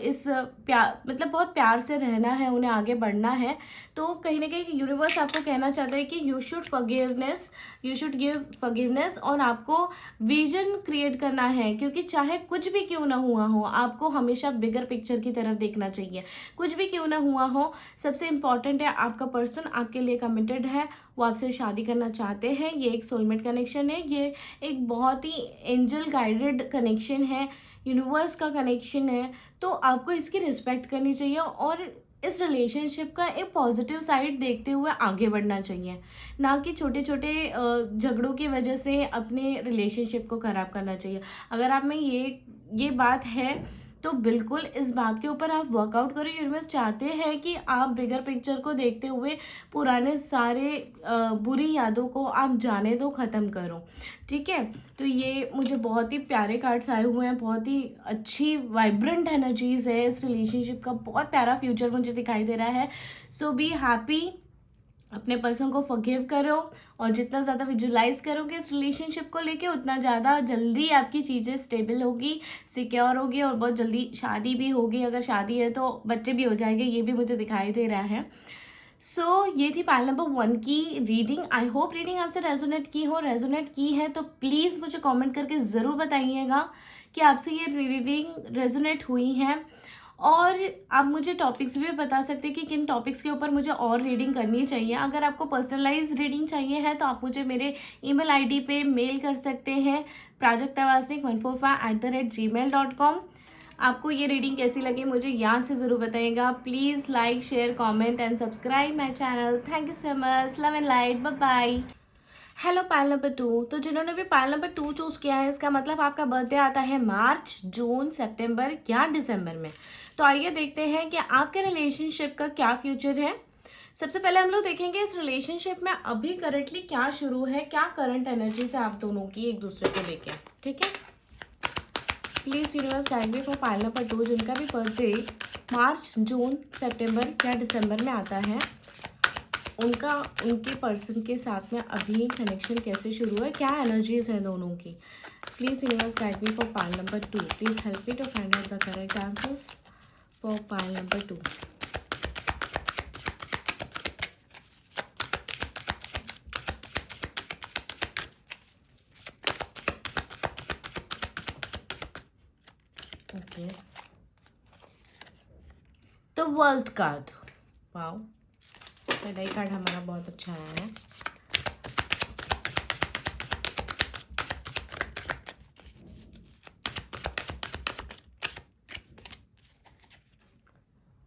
इस प्यार, मतलब बहुत प्यार से रहना है, उन्हें आगे बढ़ना है। तो कहीं ना कहीं यूनिवर्स आपको कहना चाहता है कि यू शुड गिव फॉरगिवनेस और आपको विजन क्रिएट करना है, क्योंकि चाहे कुछ भी क्यों ना हुआ हो, आपको हमेशा बिगर पिक्चर की तरफ देखना चाहिए। कुछ भी क्यों ना हुआ हो, सबसे इम्पॉर्टेंट है आपका पर्सन आपके लिए कमिटेड है, वो आपसे शादी करना चाहते हैं। ये एक सोलमेट कनेक्शन है, ये एक बहुत ही एंजल गाइडेड कनेक्शन है, यूनिवर्स का कनेक्शन है। तो आपको इसकी रिस्पेक्ट करनी चाहिए और इस रिलेशनशिप का एक पॉजिटिव साइड देखते हुए आगे बढ़ना चाहिए, ना कि छोटे छोटे झगड़ों की वजह से अपने रिलेशनशिप को ख़राब करना चाहिए। अगर आप में ये बात है तो बिल्कुल इस बात के ऊपर आप वर्कआउट करो। यूनिवर्स चाहते हैं कि आप बिगर पिक्चर को देखते हुए पुराने सारे बुरी यादों को आप जाने दो, ख़त्म करो, ठीक है। तो ये मुझे बहुत ही प्यारे कार्ड्स आए हुए हैं, बहुत ही अच्छी वाइब्रेंट एनर्जीज है इस रिलेशनशिप का, बहुत प्यारा फ्यूचर मुझे दिखाई दे रहा है। सो बी हैप्पी, अपने पर्सन को फॉरगिव करो, और जितना ज़्यादा विजुलाइज करोगे इस रिलेशनशिप को लेके उतना ज़्यादा जल्दी आपकी चीज़ें स्टेबल होगी, सिक्योर होगी, और बहुत जल्दी शादी भी होगी। अगर शादी है तो बच्चे भी हो जाएंगे, ये भी मुझे दिखाई दे रहा है। सो ये थी पाइल नंबर 1 की रीडिंग। आई होप रीडिंग आपसे रेजोनेट की हो। रेजोनेट की है तो प्लीज़ मुझे कमेंट करके ज़रूर बताइएगा कि आपसे ये रीडिंग रेजोनेट हुई है। और आप मुझे टॉपिक्स भी बता सकते हैं कि किन टॉपिक्स के ऊपर मुझे और रीडिंग करनी चाहिए। अगर आपको पर्सनलाइज रीडिंग चाहिए है तो आप मुझे मेरे ईमेल आईडी पे मेल कर सकते हैं, prajaktawanik145@gmail.com। आपको ये रीडिंग कैसी लगी मुझे याद से ज़रूर बताइएगा। Please like, share, comment and subscribe my channel. Thank you so much. Love and light. Bye bye. Hello pile number 2। तो जिन्होंने भी पाइल नंबर 2 चूज़ किया है, इसका मतलब आपका बर्थडे आता है मार्च, जून, सितंबर या दिसंबर में। तो आइए देखते हैं कि आपके रिलेशनशिप का क्या फ्यूचर है। सबसे पहले हम लोग देखेंगे इस रिलेशनशिप में अभी करंटली क्या शुरू है, क्या करंट एनर्जी है आप दोनों की एक दूसरे को लेके, ठीक है। Please universe guide me for pile number 2 जिनका भी बर्थडे मार्च, जून, सितंबर या दिसंबर में आता है, उनके पर्सन के साथ में अभी कनेक्शन कैसे शुरू है, क्या एनर्जीज है दोनों की। Please universe guide me for pile number 2। Please help me to find out the correct answers for pile number 2। Okay, तो वर्ल्ड कार्ड, वाओ, पहला ही कार्ड हमारा बहुत अच्छा आया है।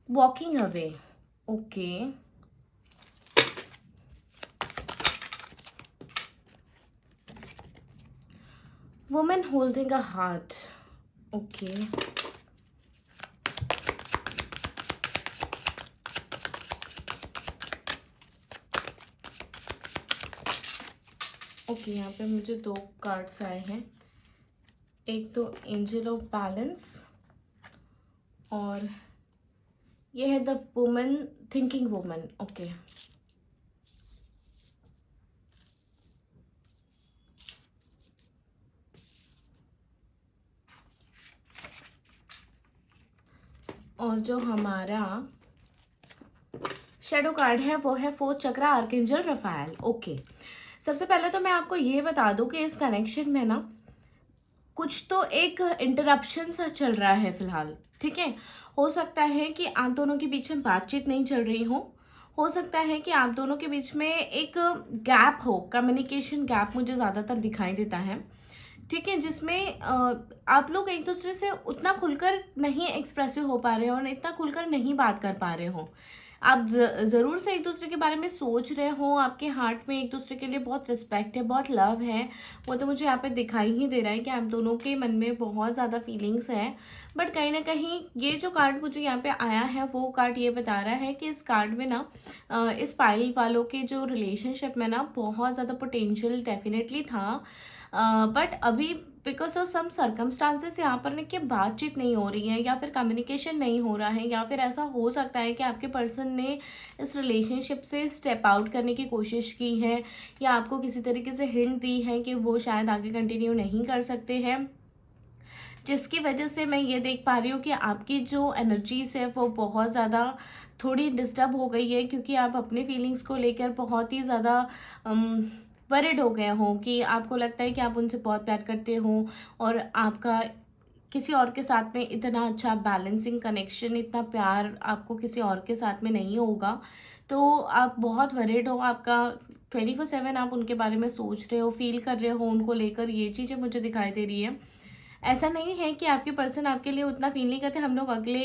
Walking away, okay. Women holding a heart, okay. Okay, यहाँ पे मुझे 2 कार्ड्स आए हैं, एक तो एंजल ऑफ बैलेंस और ये है the woman thinking woman, okay. और जो हमारा शेडो कार्ड है वो है 4th चक्रा, आर्कएंजल रफाएल, ओके। सबसे पहले तो मैं आपको ये बता दूं कि इस कनेक्शन में ना कुछ तो एक इंटरप्शन सा चल रहा है फिलहाल, ठीक है। हो सकता है कि आप दोनों के बीच में बातचीत नहीं चल रही हो सकता है कि आप दोनों के बीच में एक गैप हो, कम्युनिकेशन गैप मुझे ज़्यादातर दिखाई देता है, ठीक है, जिसमें आप लोग एक दूसरे से उतना खुलकर नहीं एक्सप्रेसिव हो पा रहे हो और इतना खुलकर नहीं बात कर पा रहे हो। आप ज़रूर से एक दूसरे के बारे में सोच रहे हो, आपके हार्ट में एक दूसरे के लिए बहुत रिस्पेक्ट है, बहुत लव है, वो तो मुझे यहाँ पे दिखाई ही दे रहा है कि आप दोनों के मन में बहुत ज़्यादा फीलिंग्स है। बट कहीं ना कहीं ये जो कार्ड मुझे यहाँ पे आया है वो कार्ड ये बता रहा है कि इस कार्ड में ना इस पाइल वालों के जो रिलेशनशिप में ना बहुत ज़्यादा पोटेंशियल डेफिनेटली था, बट अभी बिकॉज ऑफ सम सर्कमस्टांसेस यहाँ पर कि बातचीत नहीं हो रही है या फिर कम्युनिकेशन नहीं हो रहा है, या फिर ऐसा हो सकता है कि आपके पर्सन ने इस रिलेशनशिप से स्टेप आउट करने की कोशिश की है या आपको किसी तरीके से हिंट दी है कि वो शायद आगे कंटिन्यू नहीं कर सकते हैं, जिसकी वजह से मैं ये देख पा रही हूँ कि आपकी जो एनर्जीज है वो बहुत ज़्यादा थोड़ी डिस्टर्ब हो गई है, क्योंकि आप अपने फीलिंग्स को लेकर बहुत ही ज़्यादा वरिड हो गए हो कि आपको लगता है कि आप उनसे बहुत प्यार करते हो और आपका किसी और के साथ में इतना अच्छा बैलेंसिंग कनेक्शन, इतना प्यार आपको किसी और के साथ में नहीं होगा। तो आप बहुत वरिड हो, आपका 24/7 आप उनके बारे में सोच रहे हो, फील कर रहे हो उनको लेकर, ये चीज़ें मुझे दिखाई दे रही है। ऐसा नहीं है कि आपके पर्सन आपके लिए उतना फील नहीं करते, हम लोग अगले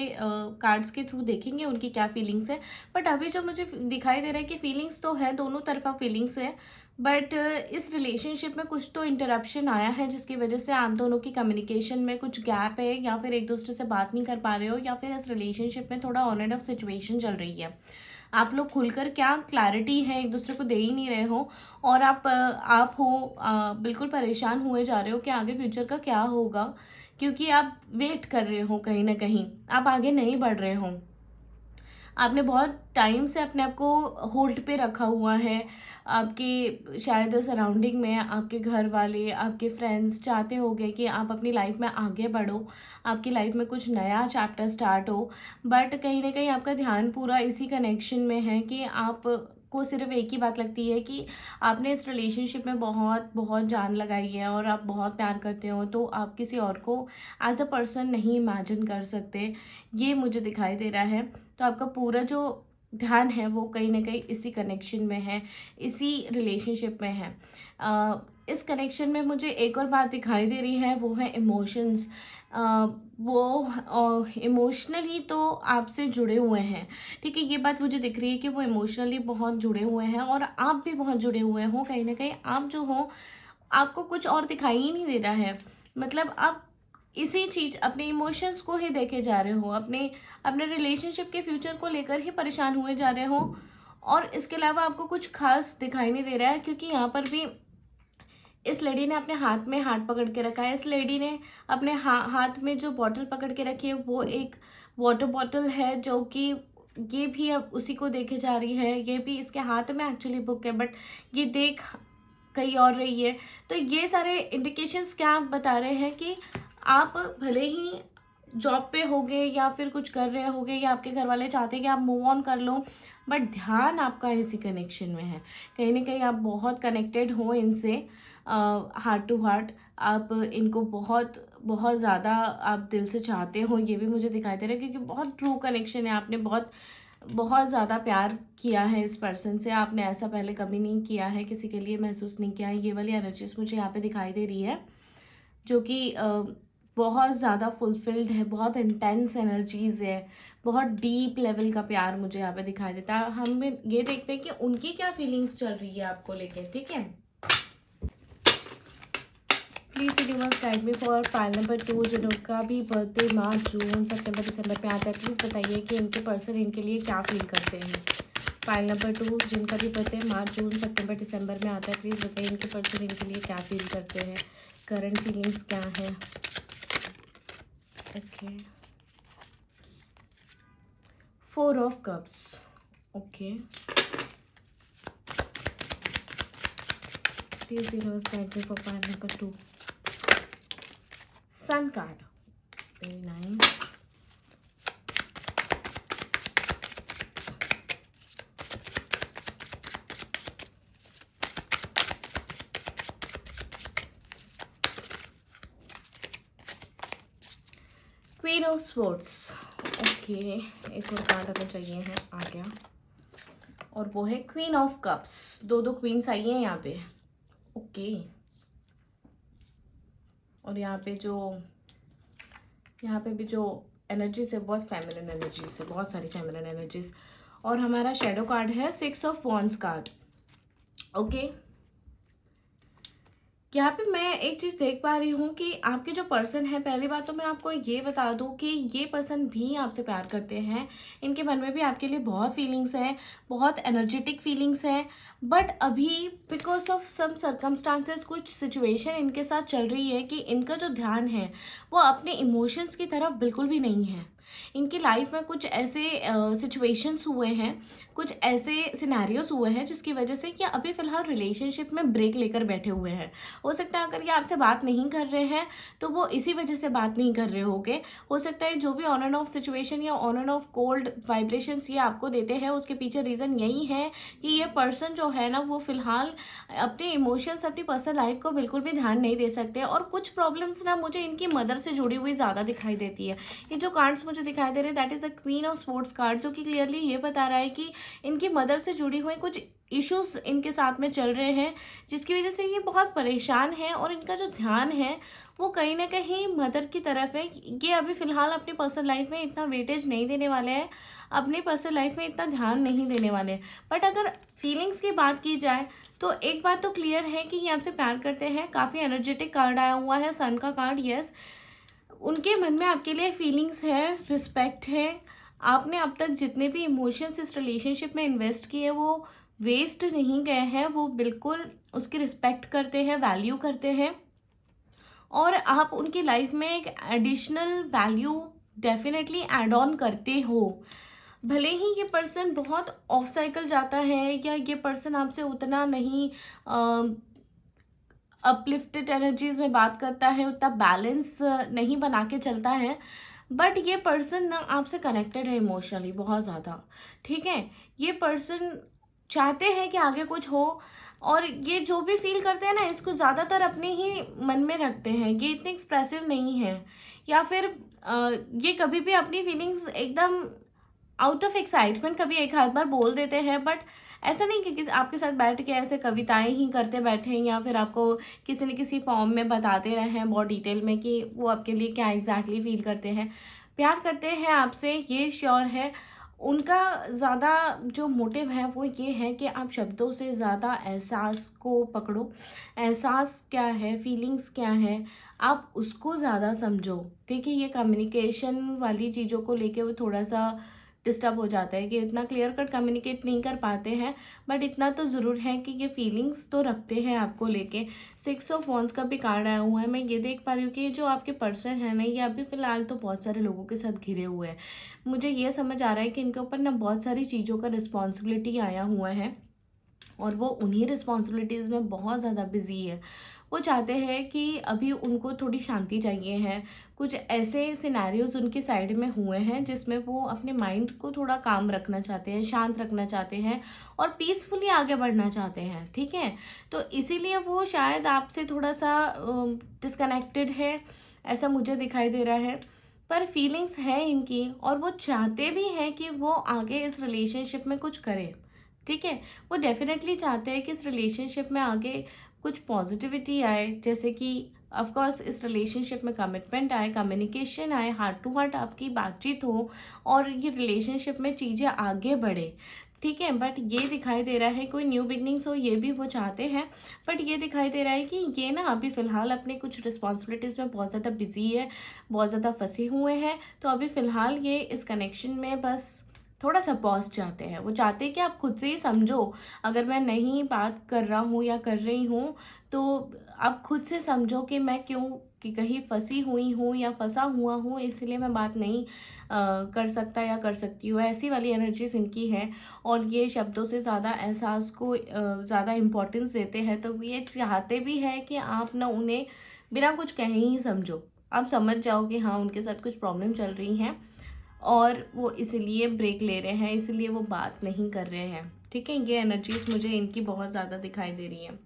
कार्ड्स के थ्रू देखेंगे उनकी क्या फीलिंग्स है। बट अभी जो मुझे दिखाई दे रहा है कि फीलिंग्स तो है, दोनों तरफा फीलिंग्स है, बट इस रिलेशनशिप में कुछ तो इंटरप्शन आया है जिसकी वजह से आप दोनों की कम्युनिकेशन में कुछ गैप है, या फिर एक दूसरे से बात नहीं कर पा रहे हो, या फिर इस रिलेशनशिप में थोड़ा ऑन एंड ऑफ सिचुएशन चल रही है। आप लोग खुलकर क्या क्लैरिटी है एक दूसरे को दे ही नहीं रहे हो, और आप हो बिल्कुल परेशान हुए जा रहे हो कि आगे फ्यूचर का क्या होगा, क्योंकि आप वेट कर रहे हो, कहीं ना कहीं आप आगे नहीं बढ़ रहे हो। आपने बहुत टाइम से अपने आप को होल्ड पे रखा हुआ है। आपके शायद सराउंडिंग में आपके घर वाले, आपके फ्रेंड्स चाहते होंगे कि आप अपनी लाइफ में आगे बढ़ो, आपकी लाइफ में कुछ नया चैप्टर स्टार्ट हो, बट कहीं ना कहीं आपका ध्यान पूरा इसी कनेक्शन में है कि आप को सिर्फ एक ही बात लगती है कि आपने इस रिलेशनशिप में बहुत बहुत जान लगाई है और आप बहुत प्यार करते हो, तो आप किसी और को एज अ पर्सन नहीं इमेजिन कर सकते, ये मुझे दिखाई दे रहा है। तो आपका पूरा जो ध्यान है वो कहीं ना कहीं इसी कनेक्शन में है, इसी रिलेशनशिप में है। इस कनेक्शन में मुझे एक और बात दिखाई दे रही है, वो है इमोशंस। वो इमोशनली तो आपसे जुड़े हुए हैं, ठीक है, ये बात मुझे दिख रही है कि वो इमोशनली बहुत जुड़े हुए हैं और आप भी बहुत जुड़े हुए हो। कहीं ना कहीं आप जो हो, आपको कुछ और दिखाई ही नहीं दे रहा है, मतलब आप इसी चीज़ अपने इमोशंस को ही देखे जा रहे हो, अपने रिलेशनशिप के फ्यूचर को लेकर ही परेशान हुए जा रहे हो, और इसके अलावा आपको कुछ खास दिखाई नहीं दे रहा है, क्योंकि यहाँ पर भी इस लेडी ने अपने हाथ में हाथ पकड़ के रखा है। इस लेडी ने अपने हाथ में जो बॉटल पकड़ के रखी है वो एक वाटर बॉटल है, जो कि ये भी अब उसी को देखे जा रही है। ये भी इसके हाथ में एक्चुअली बुक है, बट ये देख कहीं और रही है। तो ये सारे इंडिकेशंस क्या बता रहे हैं कि आप भले ही जॉब पे होगे या फिर कुछ कर रहे होगे, या आपके घर वाले चाहते हैं कि आप मूव ऑन कर लो, बट ध्यान आपका इसी कनेक्शन में है। कहीं ना कहीं आप बहुत कनेक्टेड हो इनसे, हार्ट टू हार्ट। आप इनको बहुत बहुत ज़्यादा आप दिल से चाहते हो, ये भी मुझे दिखाई दे रहा है, क्योंकि बहुत ट्रू कनेक्शन है। आपने बहुत बहुत ज़्यादा प्यार किया है इस पर्सन से, आपने ऐसा पहले कभी नहीं किया है, किसी के लिए महसूस नहीं किया है। ये वाली एनर्जीज मुझे यहाँ पे दिखाई दे रही है, जो कि बहुत ज़्यादा फुलफिल्ड है, बहुत इंटेंस एनर्जीज़ है, बहुत डीप लेवल का प्यार मुझे यहाँ पे दिखाई देता है। हम ये देखते हैं कि उनकी क्या फीलिंग्स चल रही है आपको लेके, ठीक है। Please universe guide me for file number 2, जिनका भी बर्थडे मार्च, जून, सितंबर, दिसंबर में आता है। प्लीज़ बताइए कि इनके पर्सन इनके लिए क्या फील करते हैं। फाइल नंबर 2, जिनका भी बर्थडे मार्च, जून, सितंबर, दिसंबर में आता है। प्लीज़ बताइए इनके पर्सन इनके लिए क्या फील करते हैं, करंट फीलिंग्स क्या है। Okay, 4 of cups. Okay, please universe guide me for file number 2, sun card, very nice. Queen of swords. Okay, एक और कार्ड हमें चाहिए है, आ गया, और वो है क्वीन ऑफ कप्स। दो क्वींस आई हैं यहाँ पे। ओके, और यहाँ पे भी जो एनर्जीज है बहुत फेमिनिन एनर्जीज है, बहुत सारी फेमिनिन एनर्जीज। और हमारा शेडो कार्ड है 6 ऑफ वॉन्ड्स कार्ड। ओके, यहाँ पे मैं एक चीज़ देख पा रही हूँ कि आपके जो पर्सन है, पहली बात तो मैं आपको ये बता दूँ कि ये पर्सन भी आपसे प्यार करते हैं। इनके मन में भी आपके लिए बहुत फीलिंग्स है, बहुत एनर्जेटिक फीलिंग्स है, बट अभी बिकॉज ऑफ सम सर्कमस्टांसेस कुछ सिचुएशन इनके साथ चल रही है कि इनका जो ध्यान है वो अपने इमोशंस की तरफ बिल्कुल भी नहीं है। इनकी लाइफ में कुछ ऐसे सिचुएशंस हुए हैं, कुछ ऐसे सिनेरियोस हुए हैं जिसकी वजह से कि अभी फ़िलहाल रिलेशनशिप में ब्रेक लेकर बैठे हुए हैं। हो सकता है अगर ये आपसे बात नहीं कर रहे हैं तो वो इसी वजह से बात नहीं कर रहे होंगे। हो सकता है जो भी ऑन एंड ऑफ सिचुएशन या on end of cold vibrations ये आपको देते हैं, उसके पीछे रीज़न यही है कि ये पर्सन जो है ना वो फ़िलहाल अपने इमोशंस, अपनी पर्सनल लाइफ को बिल्कुल भी ध्यान नहीं दे सकते। और कुछ प्रॉब्लम्स ना मुझे इनकी मदर से जुड़ी हुई ज़्यादा दिखाई देती है। ये जो कार्ड्स मुझे मुझे दिखाई दे रहे हैं that is a queen of sports card, जो कि क्लियरली ये बता रहा है कि इनकी मदर से जुड़ी हुई कुछ इश्यूज इनके साथ में चल रहे हैं, जिसकी वजह से ये बहुत परेशान है और इनका जो ध्यान है वो कहीं ना कहीं मदर की तरफ है। ये अभी फ़िलहाल अपनी पर्सनल लाइफ में इतना वेटेज नहीं देने वाले हैं, अपनी पर्सनल लाइफ में इतना ध्यान नहीं देने वाले हैं। बट अगर फीलिंग्स की बात की जाए तो एक बात तो क्लियर है कि ये आपसे प्यार करते हैं। काफ़ी एनर्जेटिक कार्ड आया हुआ है, सन का कार्ड। यस, उनके मन में आपके लिए फीलिंग्स है, रिस्पेक्ट है। आपने अब तक जितने भी इमोशंस इस रिलेशनशिप में इन्वेस्ट किए वो वेस्ट नहीं गए हैं, वो बिल्कुल उसकी रिस्पेक्ट करते हैं, वैल्यू करते हैं, और आप उनकी लाइफ में एक additional value definitely add on करते हो। भले ही ये पर्सन बहुत ऑफ साइकिल जाता है या ये पर्सन आपसे उतना नहीं अपलिफ्टेड एनर्जीज में बात करता है, उतना बैलेंस नहीं बना के चलता है, बट ये पर्सन ना आपसे कनेक्टेड है इमोशनली बहुत ज़्यादा। ठीक है, ये पर्सन चाहते हैं कि आगे कुछ हो, और ये जो भी फील करते हैं ना इसको ज़्यादातर अपने ही मन में रखते हैं। ये इतने एक्सप्रेसिव नहीं है, या फिर ये कभी भी अपनी फीलिंग्स एकदम आउट ऑफ एक्साइटमेंट कभी एक आध बार बोल देते हैं, बट ऐसा नहीं कि किसी आपके साथ बैठ के ऐसे कविताएं ही करते बैठे हैं या फिर आपको किसी न किसी फॉर्म में बताते रहे हैं बहुत डिटेल में कि वो आपके लिए क्या एग्जैक्टली फील करते हैं। प्यार करते हैं आपसे, ये श्योर है। उनका ज़्यादा जो मोटिव है वो ये है कि आप शब्दों से ज़्यादा एहसास को पकड़ो। एहसास क्या है, फीलिंग्स क्या है, आप उसको ज़्यादा समझो। ठीक है, ये कम्युनिकेशन वाली चीज़ों को लेके वो थोड़ा सा डिस्टर्ब हो जाता है कि इतना क्लियर कट कम्युनिकेट नहीं कर पाते हैं, बट इतना तो ज़रूर है कि ये फीलिंग्स तो रखते हैं आपको लेके। 6 ऑफ वॉन्ड्स का भी कार्ड आया हुआ है। मैं ये देख पा रही हूँ कि जो आपके पर्सन है ना, ये अभी फ़िलहाल तो बहुत सारे लोगों के साथ घिरे हुए हैं। मुझे ये समझ आ रहा है कि इनके ऊपर ना बहुत सारी चीज़ों का रिस्पॉन्सिबिलिटी आया हुआ है और वो उन्हीं रिस्पॉन्सिबिलिटीज़ में बहुत ज़्यादा बिजी है। वो चाहते हैं कि अभी उनको थोड़ी शांति चाहिए है। कुछ ऐसे सिनेरियोज उनके साइड में हुए हैं जिसमें वो अपने माइंड को थोड़ा काम रखना चाहते हैं, शांत रखना चाहते हैं और पीसफुली आगे बढ़ना चाहते हैं। ठीक है, तो इसीलिए वो शायद आपसे थोड़ा सा डिस्कनेक्टेड है, ऐसा मुझे दिखाई दे रहा है। पर फीलिंग्स है इनकी और वो चाहते भी हैं कि वो आगे इस रिलेशनशिप में कुछ करें। ठीक है, वो डेफिनेटली चाहते हैं कि इस रिलेशनशिप में आगे कुछ पॉजिटिविटी आए, जैसे कि ऑफ कोर्स इस रिलेशनशिप में कमिटमेंट आए, कम्युनिकेशन आए, हार्ट टू हार्ट आपकी बातचीत हो और ये रिलेशनशिप में चीज़ें आगे बढ़े। ठीक है, बट ये दिखाई दे रहा है कोई न्यू बिगनिंग्स हो, ये भी वो चाहते हैं। बट ये दिखाई दे रहा है कि ये ना अभी फ़िलहाल अपने कुछ रिस्पॉन्सिबिलिटीज़ में बहुत ज़्यादा बिजी है, बहुत ज़्यादा फंसे हुए हैं। तो अभी फ़िलहाल ये इस कनेक्शन में बस थोड़ा सा पॉज चाहते हैं। वो चाहते हैं कि आप खुद से ही समझो, अगर मैं नहीं बात कर रहा हूँ या कर रही हूँ तो आप खुद से समझो कि मैं क्यों कि कहीं फंसी हुई हूँ या फंसा हुआ हूँ, इसलिए मैं बात नहीं कर सकता या कर सकती हूँ। ऐसी वाली एनर्जीज इनकी है और ये शब्दों से ज़्यादा एहसास को ज़्यादा इम्पोर्टेंस देते हैं। तो ये चाहते भी है कि आप ना उन्हें बिना कुछ कहे ही समझो, आप समझ जाओ कि हाँ उनके साथ कुछ प्रॉब्लम चल रही हैं और वो इसलिए ब्रेक ले रहे हैं, इसलिए वो बात नहीं कर रहे हैं। ठीक है, ये एनर्जीज मुझे इनकी बहुत ज़्यादा दिखाई दे रही हैं।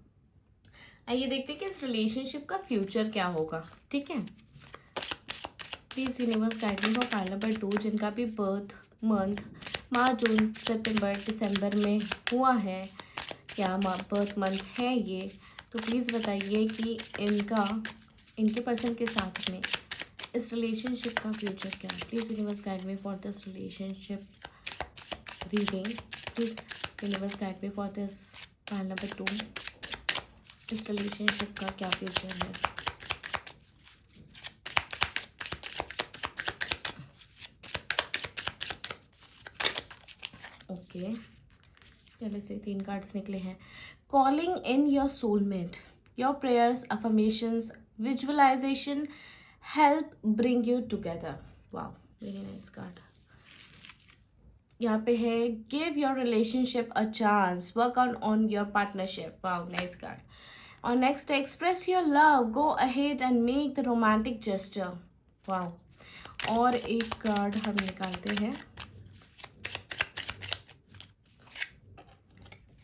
आइए देखते हैं कि इस रिलेशनशिप का फ्यूचर क्या होगा। ठीक है, please universe guide me for pile number 2 जिनका भी बर्थ मंथ मार्च, जून, सितंबर, दिसंबर में हुआ है या बर्थ मंथ है ये, तो प्लीज़ बताइए कि इनके पर्सन के साथ में इस रिलेशनशिप का फ्यूचर क्या है। Please universe guide me for this relationship reading. Please universe guide me for this pile number 2, इस रिलेशनशिप का क्या फ्यूचर है। ओके, पहले से 3 कार्ड्स निकले हैं। Calling in your soulmate, your prayers, affirmations, visualization help bring you together. वाह, very nice card. यहाँ पे है give your relationship a chance, work on your partnership. वाह, नाइस कार्ड। और नेक्स्ट है express your love, go ahead and make the romantic gesture. वाह, और एक कार्ड हम निकालते हैं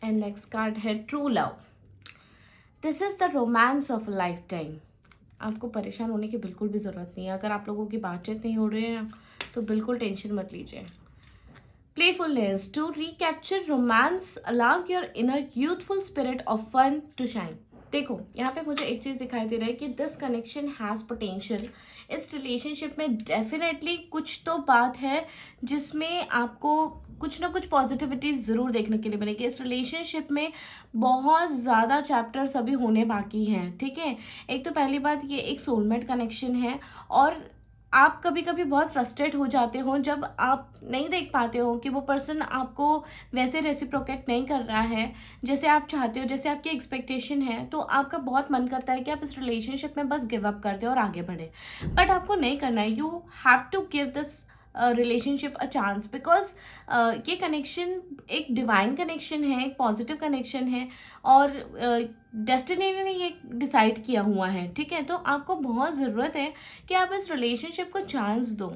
एंड नेक्स्ट कार्ड है true love, this is the romance of a lifetime. आपको परेशान होने की बिल्कुल भी ज़रूरत नहीं है। अगर आप लोगों की बातचीत नहीं हो रही है तो बिल्कुल टेंशन मत लीजिए। Playfulness to recapture romance, allow your inner youthful spirit of fun to shine. देखो यहाँ पे मुझे एक चीज़ दिखाई दे रहा है कि दिस कनेक्शन हैज़ पोटेंशियल। इस रिलेशनशिप में डेफिनेटली कुछ तो बात है जिसमें आपको कुछ ना कुछ पॉजिटिविटी ज़रूर देखने के लिए मिलेगी। इस रिलेशनशिप में बहुत ज़्यादा चैप्टर्स अभी होने बाकी हैं, ठीक है। एक तो पहली बात ये एक सोलमेट कनेक्शन है, और आप कभी कभी बहुत फ्रस्ट्रेट हो जाते हो जब आप नहीं देख पाते हो कि वो पर्सन आपको वैसे रेसिप्रोकेट नहीं कर रहा है जैसे आप चाहते हो, जैसे आपकी एक्सपेक्टेशन है, तो आपका बहुत मन करता है कि आप इस रिलेशनशिप में बस गिव अप कर दें और आगे बढ़े। बट आपको नहीं करना है। You have to give this relationship a chance, because ये कनेक्शन एक डिवाइन कनेक्शन है, एक पॉजिटिव कनेक्शन है, और डेस्टिनी ने ये डिसाइड किया हुआ है, ठीक है। तो आपको बहुत ज़रूरत है कि आप इस रिलेशनशिप को चांस दो।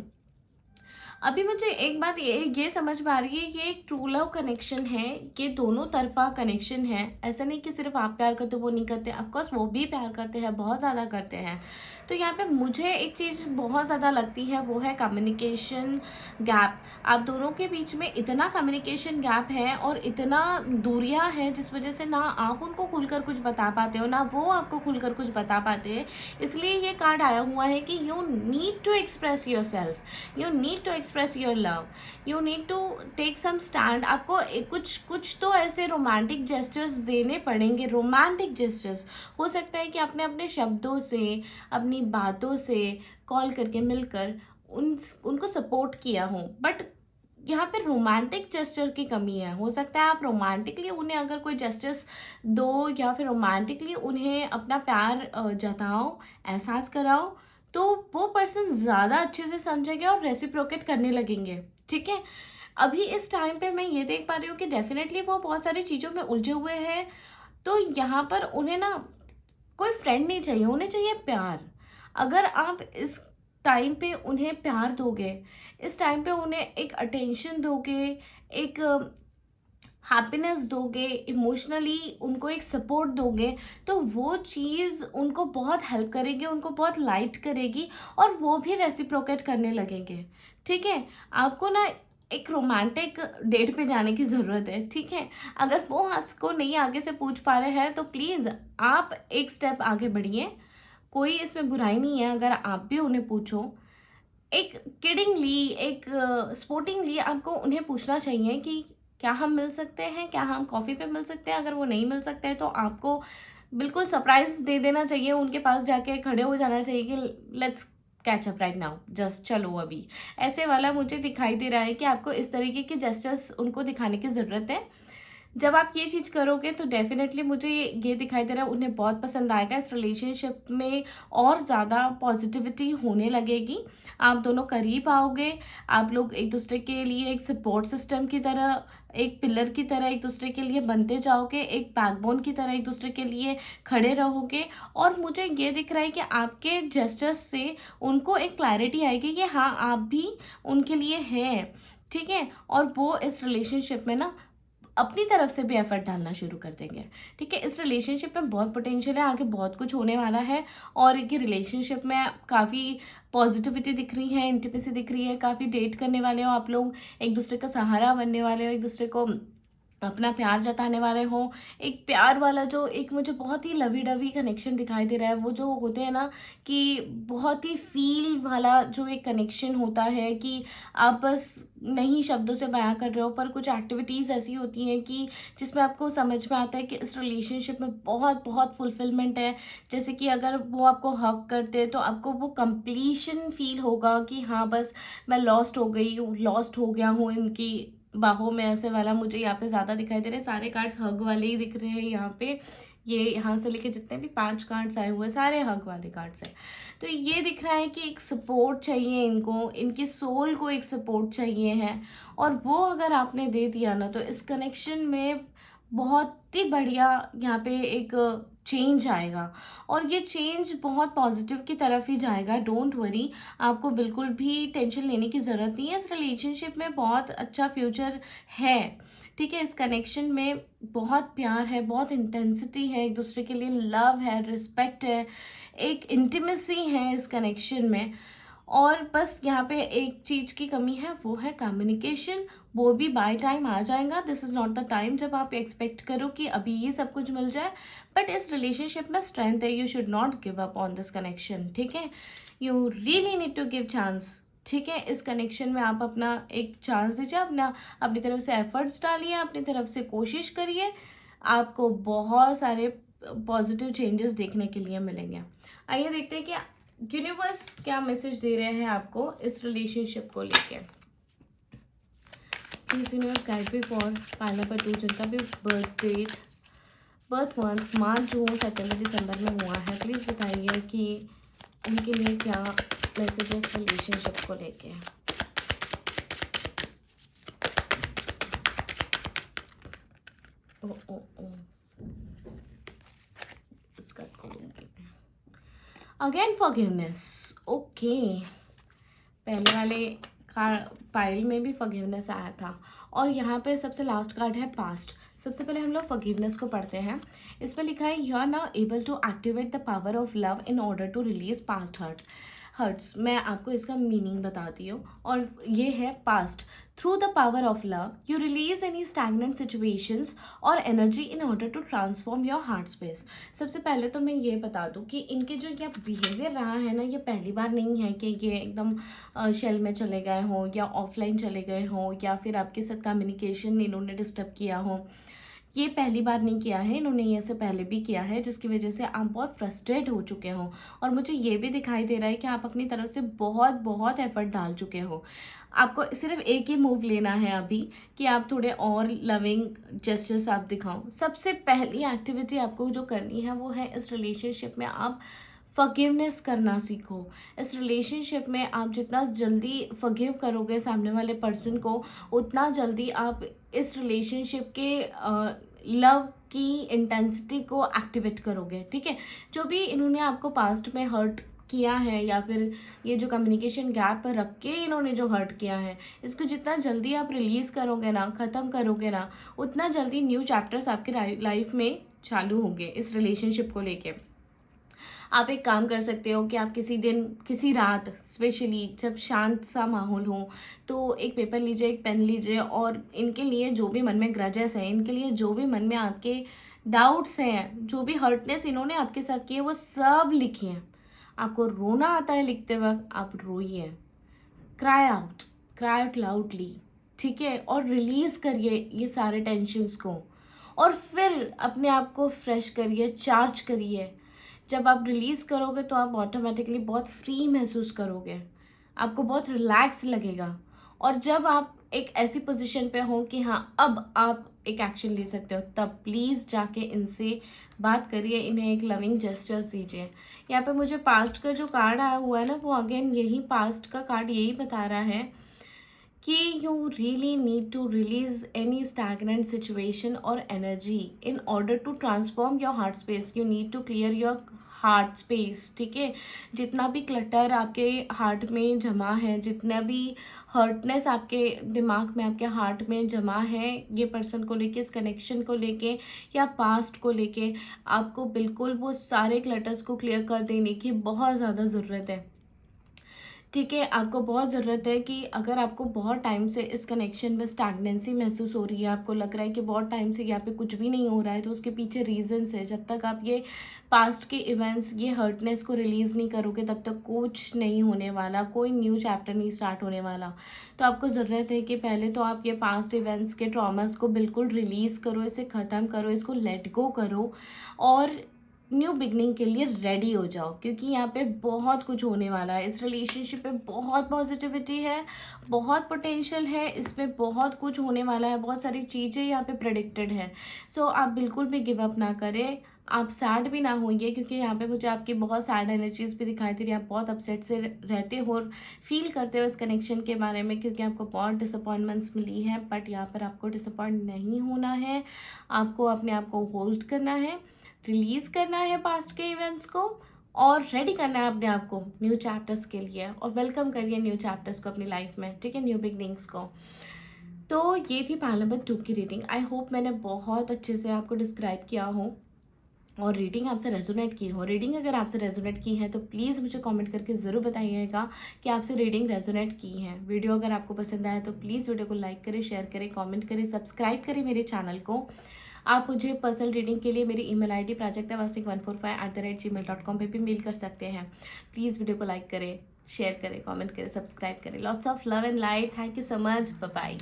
अभी मुझे एक बात ये समझ में आ रही है, ये एक ट्रू लव कनेक्शन है, ये दोनों तरफा कनेक्शन है। ऐसा नहीं कि सिर्फ आप प्यार करते हो वो नहीं करते, ऑफकोर्स वो भी प्यार करते हैं, बहुत ज़्यादा करते हैं। तो यहाँ पे मुझे एक चीज़ बहुत ज़्यादा लगती है, वो है कम्युनिकेशन गैप। आप दोनों के बीच में इतना कम्युनिकेशन गैप है और इतना दूरियाँ हैं जिस वजह से ना आप उनको खुलकर कुछ बता पाते हो, ना वो आपको खुलकर कुछ बता पाते हैं। इसलिए ये कार्ड आया हुआ है कि you need to express yourself, you need to express your love, you need to take some stand. आपको कुछ तो ऐसे रोमांटिक जेस्चर्स देने पड़ेंगे। रोमांटिक जेस्चर्स हो सकता है कि आपने अपने शब्दों से, अपनी बातों से, कॉल करके मिलकर उनको सपोर्ट किया हो, बट यहाँ पे रोमांटिक जेस्चर की कमी है। हो सकता है आप रोमांटिकली उन्हें अगर कोई जेस्चर्स दो, या फिर रोमांटिकली उन्हें अपना प्यार जताओ, एहसास कराओ, तो वो पर्सन ज़्यादा अच्छे से समझेंगे और रेसिप्रोकेट करने लगेंगे, ठीक है। अभी इस टाइम पे मैं ये देख पा रही हूँ कि डेफिनेटली वो बहुत सारी चीज़ों में उलझे हुए हैं। तो यहाँ पर उन्हें ना कोई फ्रेंड नहीं चाहिए, उन्हें चाहिए प्यार। अगर आप इस टाइम पे उन्हें प्यार दोगे, इस टाइम पे उन्हें एक अटेंशन दोगे, एक हैप्पीनेस दोगे, इमोशनली उनको एक सपोर्ट दोगे, तो वो चीज़ उनको बहुत हेल्प करेगी, उनको बहुत लाइट करेगी, और वो भी रेसिप्रोकेट करने लगेंगे, ठीक है। आपको ना एक रोमांटिक डेट पे जाने की ज़रूरत है, ठीक है। अगर वो आपको नहीं आगे से पूछ पा रहे हैं तो प्लीज़ आप एक स्टेप आगे बढ़िए। कोई इसमें बुराई नहीं है अगर आप भी उन्हें पूछो। एक किडिंगली, एक स्पोर्टिंगली आपको उन्हें पूछना चाहिए कि क्या हम मिल सकते हैं, क्या हम कॉफ़ी पे मिल सकते हैं। अगर वो नहीं मिल सकते हैं तो आपको बिल्कुल सरप्राइज दे देना चाहिए, उनके पास जाके खड़े हो जाना चाहिए कि let's catch up right now, just चलो अभी। ऐसे वाला मुझे दिखाई दे रहा है कि आपको इस तरीके के जेस्चर्स उनको दिखाने की ज़रूरत है। जब आप ये चीज़ करोगे तो डेफिनेटली मुझे ये दिखाई दे रहा है उन्हें बहुत पसंद आएगा। इस रिलेशनशिप में और ज़्यादा पॉजिटिविटी होने लगेगी, आप दोनों करीब आओगे, आप लोग एक दूसरे के लिए एक सपोर्ट सिस्टम की तरह, एक पिलर की तरह एक दूसरे के लिए बनते जाओगे, एक बैकबोन की तरह एक दूसरे के लिए खड़े रहोगे। और मुझे ये दिख रहा है कि आपके जेस्चर्स से उनको एक क्लैरिटी आएगी कि हाँ आप भी उनके लिए हैं, ठीक है। और वो इस रिलेशनशिप में ना अपनी तरफ से भी एफर्ट डालना शुरू कर देंगे, ठीक है। इस रिलेशनशिप में बहुत पोटेंशियल है, आगे बहुत कुछ होने वाला है, और ये रिलेशनशिप में काफ़ी पॉजिटिविटी दिख रही है, इंटीमेसी दिख रही है, काफ़ी डेट करने वाले हो आप लोग, एक दूसरे का सहारा बनने वाले हो, एक दूसरे को अपना प्यार जताने वाले हो। एक प्यार वाला जो एक मुझे बहुत ही लवी डवी कनेक्शन दिखाई दे रहा है, वो जो होते हैं ना कि बहुत ही फील वाला जो एक कनेक्शन होता है कि आप बस नहीं शब्दों से बयां कर रहे हो, पर कुछ एक्टिविटीज़ ऐसी होती हैं कि जिसमें आपको समझ में आता है कि इस रिलेशनशिप में बहुत बहुत फुलफिलमेंट है। जैसे कि अगर वो आपको हक करते हैं तो आपको वो कंप्लीशन फील होगा कि हाँ बस मैं लॉस्ट हो गई हूँ, लॉस्ट हो गया हूँ इनकी बाहों में। ऐसे वाला मुझे यहाँ पे ज़्यादा दिखाई दे रहे हैं। सारे कार्ड्स हग वाले ही दिख रहे हैं यहाँ पे। ये यहाँ से लेके जितने भी 5 कार्ड्स आए हुए सारे हग वाले कार्ड्स हैं। तो ये दिख रहा है कि एक सपोर्ट चाहिए इनको, इनकी सोल को एक सपोर्ट चाहिए है, और वो अगर आपने दे दिया ना तो इस कनेक्शन में बहुत ही बढ़िया यहाँ पे एक चेंज आएगा, और ये चेंज बहुत पॉजिटिव की तरफ ही जाएगा। डोंट वरी, आपको बिल्कुल भी टेंशन लेने की ज़रूरत नहीं है। इस रिलेशनशिप में बहुत अच्छा फ्यूचर है, ठीक है। इस कनेक्शन में बहुत प्यार है, बहुत इंटेंसिटी है, एक दूसरे के लिए लव है, रिस्पेक्ट है, एक इंटीमेसी है इस कनेक्शन में। और बस यहाँ पे एक चीज़ की कमी है, वो है कम्युनिकेशन। वो भी बाय टाइम आ जाएगा। This is not the time जब आप एक्सपेक्ट करो कि अभी ये सब कुछ मिल जाए। बट इस रिलेशनशिप में स्ट्रेंथ है, you should not give up on this connection, ठीक है। You really need to give chance, ठीक है। इस कनेक्शन में आप अपना एक चांस दीजिए, अपनी तरफ से एफर्ट्स डालिए, अपनी तरफ से कोशिश करिए। आपको बहुत सारे पॉजिटिव चेंजेस देखने के लिए मिलेंगे। आइए देखते हैं कि यूनिवर्स क्या मैसेज दे रहे हैं आपको इस रिलेशनशिप को लेके। Please universe guide me for pineapple 2 जिनका भी बर्थ डेट, बर्थ मंथ मार्च, जून, सितंबर, दिसंबर में हुआ है, प्लीज़ बताइए कि उनके लिए क्या मैसेजेस रिलेशनशिप को लेके। ओ ओ ओ इसका खोलूंगी अगेन फॉरगिवनेस। ओके, पहले वाले पाइल में भी फॉरगिवनेस आया था और यहाँ पे सबसे लास्ट कार्ड है पास्ट। सबसे पहले हम लोग फॉरगिवनेस को पढ़ते हैं। इस पर लिखा है you are now able to activate the power of love in order to release past hurts. मैं आपको इसका मीनिंग बताती हूँ और ये है past. Through the power of love you release any stagnant situations और energy in order to transform your heart space. सबसे पहले तो मैं ये बता दूँ कि इनके जो ये बिहेवियर रहा है ना, ये पहली बार नहीं है कि ये एकदम शेल में चले गए हों या ऑफलाइन चले गए हों या फिर आपके साथ कम्युनिकेशन इन्होंने डिस्टर्ब किया हो। ये पहली बार नहीं किया है, इन्होंने ये से पहले भी किया है, जिसकी वजह से आप बहुत फ्रस्ट्रेट हो चुके हो। और मुझे ये भी दिखाई दे रहा है कि आप अपनी तरफ से बहुत बहुत एफर्ट डाल चुके हो। आपको सिर्फ एक ही मूव लेना है अभी कि आप थोड़े और लविंग जेस्चर्स आप दिखाओ। सबसे पहली एक्टिविटी आपको जो करनी है वो है इस रिलेशनशिप में आप फॉरगिवनेस करना सीखो। इस रिलेशनशिप में आप जितना जल्दी फॉरगिव करोगे सामने वाले पर्सन को, उतना जल्दी आप इस रिलेशनशिप के लव की इंटेंसिटी को एक्टिवेट करोगे, ठीक है। जो भी इन्होंने आपको पास्ट में हर्ट किया है या फिर ये जो कम्युनिकेशन गैप पर रख के इन्होंने जो हर्ट किया है, इसको जितना जल्दी आप रिलीज़ करोगे ना, ख़त्म करोगे ना, उतना जल्दी न्यू चैप्टर्स आपके लाइफ में चालू होंगे इस रिलेशनशिप को लेके। आप एक काम कर सकते हो कि आप किसी दिन किसी रात स्पेशली जब शांत सा माहौल हो तो एक पेपर लीजिए, एक पेन लीजिए और इनके लिए जो भी मन में ग्रजेस हैं, इनके लिए जो भी मन में आपके डाउट्स हैं, जो भी हर्टनेस इन्होंने आपके साथ किए, वो सब लिखिए। आपको रोना आता है लिखते वक्त, आप रोइए, क्राई आउट लाउडली, ठीक है। और रिलीज़ करिए ये सारे टेंशन्स को और फिर अपने आप को फ्रेश करिए, चार्ज करिए। जब आप रिलीज़ करोगे तो आप ऑटोमेटिकली बहुत फ्री महसूस करोगे, आपको बहुत रिलैक्स लगेगा। और जब आप एक ऐसी पोजीशन पे हो कि हाँ अब आप एक एक्शन ले सकते हो, तब प्लीज़ जाके इनसे बात करिए, इन्हें एक लविंग जेस्चर्स दीजिए। यहाँ पे मुझे पास्ट का जो कार्ड आया हुआ है ना, वो अगेन यही पास्ट का कार्ड यही बता रहा है कि you really need to release any stagnant situation और energy in order to transform your heart space. You need to clear your heart space, ठीक है। जितना भी क्लटर आपके हार्ट में जमा है, जितना भी हर्टनेस आपके दिमाग में, आपके हार्ट में जमा है ये पर्सन को लेके, इस कनेक्शन को लेके या पास्ट को लेके, आपको बिल्कुल वो सारे क्लटर्स को क्लियर कर देने की बहुत ज़्यादा ज़रूरत है, ठीक है। आपको बहुत ज़रूरत है कि अगर आपको बहुत टाइम से इस कनेक्शन में स्टैग्नेंसी महसूस हो रही है, आपको लग रहा है कि बहुत टाइम से यहाँ पे कुछ भी नहीं हो रहा है, तो उसके पीछे रीजंस है। जब तक आप ये पास्ट के इवेंट्स, ये हर्टनेस को रिलीज़ नहीं करोगे, तब तक कुछ नहीं होने वाला, कोई न्यू चैप्टर नहीं स्टार्ट होने वाला। तो आपको ज़रूरत है कि पहले तो आप ये पास्ट इवेंट्स के ट्रॉमास को बिल्कुल रिलीज़ करो, इसे ख़त्म करो, इसको लेट गो करो और न्यू बिगनिंग के लिए रेडी हो जाओ, क्योंकि यहाँ पे बहुत कुछ होने वाला है। इस रिलेशनशिप पे बहुत पॉजिटिविटी है, बहुत पोटेंशियल है, इसमें बहुत कुछ होने वाला है, बहुत सारी चीज़ें यहाँ पे प्रेडिक्टेड है। सो आप बिल्कुल भी गिव अप ना करें, आप सैड भी ना होइए, क्योंकि यहाँ पे मुझे आपकी बहुत सैड एनर्जीज भी दिखाई दे रही है। आप बहुत अपसेट से रहते हो और फील करते हो इस कनेक्शन के बारे में, क्योंकि आपको बहुत डिसअपॉइंटमेंट्स मिली है। बट यहाँ पर आपको डिसअपॉइंट नहीं होना है, आपको अपने आप को होल्ड करना है, रिलीज़ करना है पास्ट के इवेंट्स को और रेडी करना है अपने आप को न्यू चैप्टर्स के लिए, और वेलकम करिए न्यू चैप्टर्स को अपनी लाइफ में, ठीक है, न्यू बिगनिंग्स को। तो ये थी पाइल नंबर 2 की रीडिंग। आई होप मैंने बहुत अच्छे से आपको डिस्क्राइब किया हो और रीडिंग आपसे रेजोनेट की हो, रीडिंग अगर आपसे रेजोनेट की है तो प्लीज़ मुझे कमेंट करके ज़रूर बताइएगा कि आपसे रीडिंग रेजोनेट की है। वीडियो अगर आपको पसंद आया तो प्लीज़ वीडियो को लाइक करें, शेयर करें, कमेंट करें, सब्सक्राइब करें मेरे चैनल को। आप मुझे पर्सनल रीडिंग के लिए मेरी ईमेल आईडी prajaktawaसनिक145@gmail.com पे भी मेल कर सकते हैं। प्लीज़ वीडियो को लाइक करें, शेयर करें, कमेंट करें, सब्सक्राइब करें। Lots of love and light. Thank you so much. Bye bye.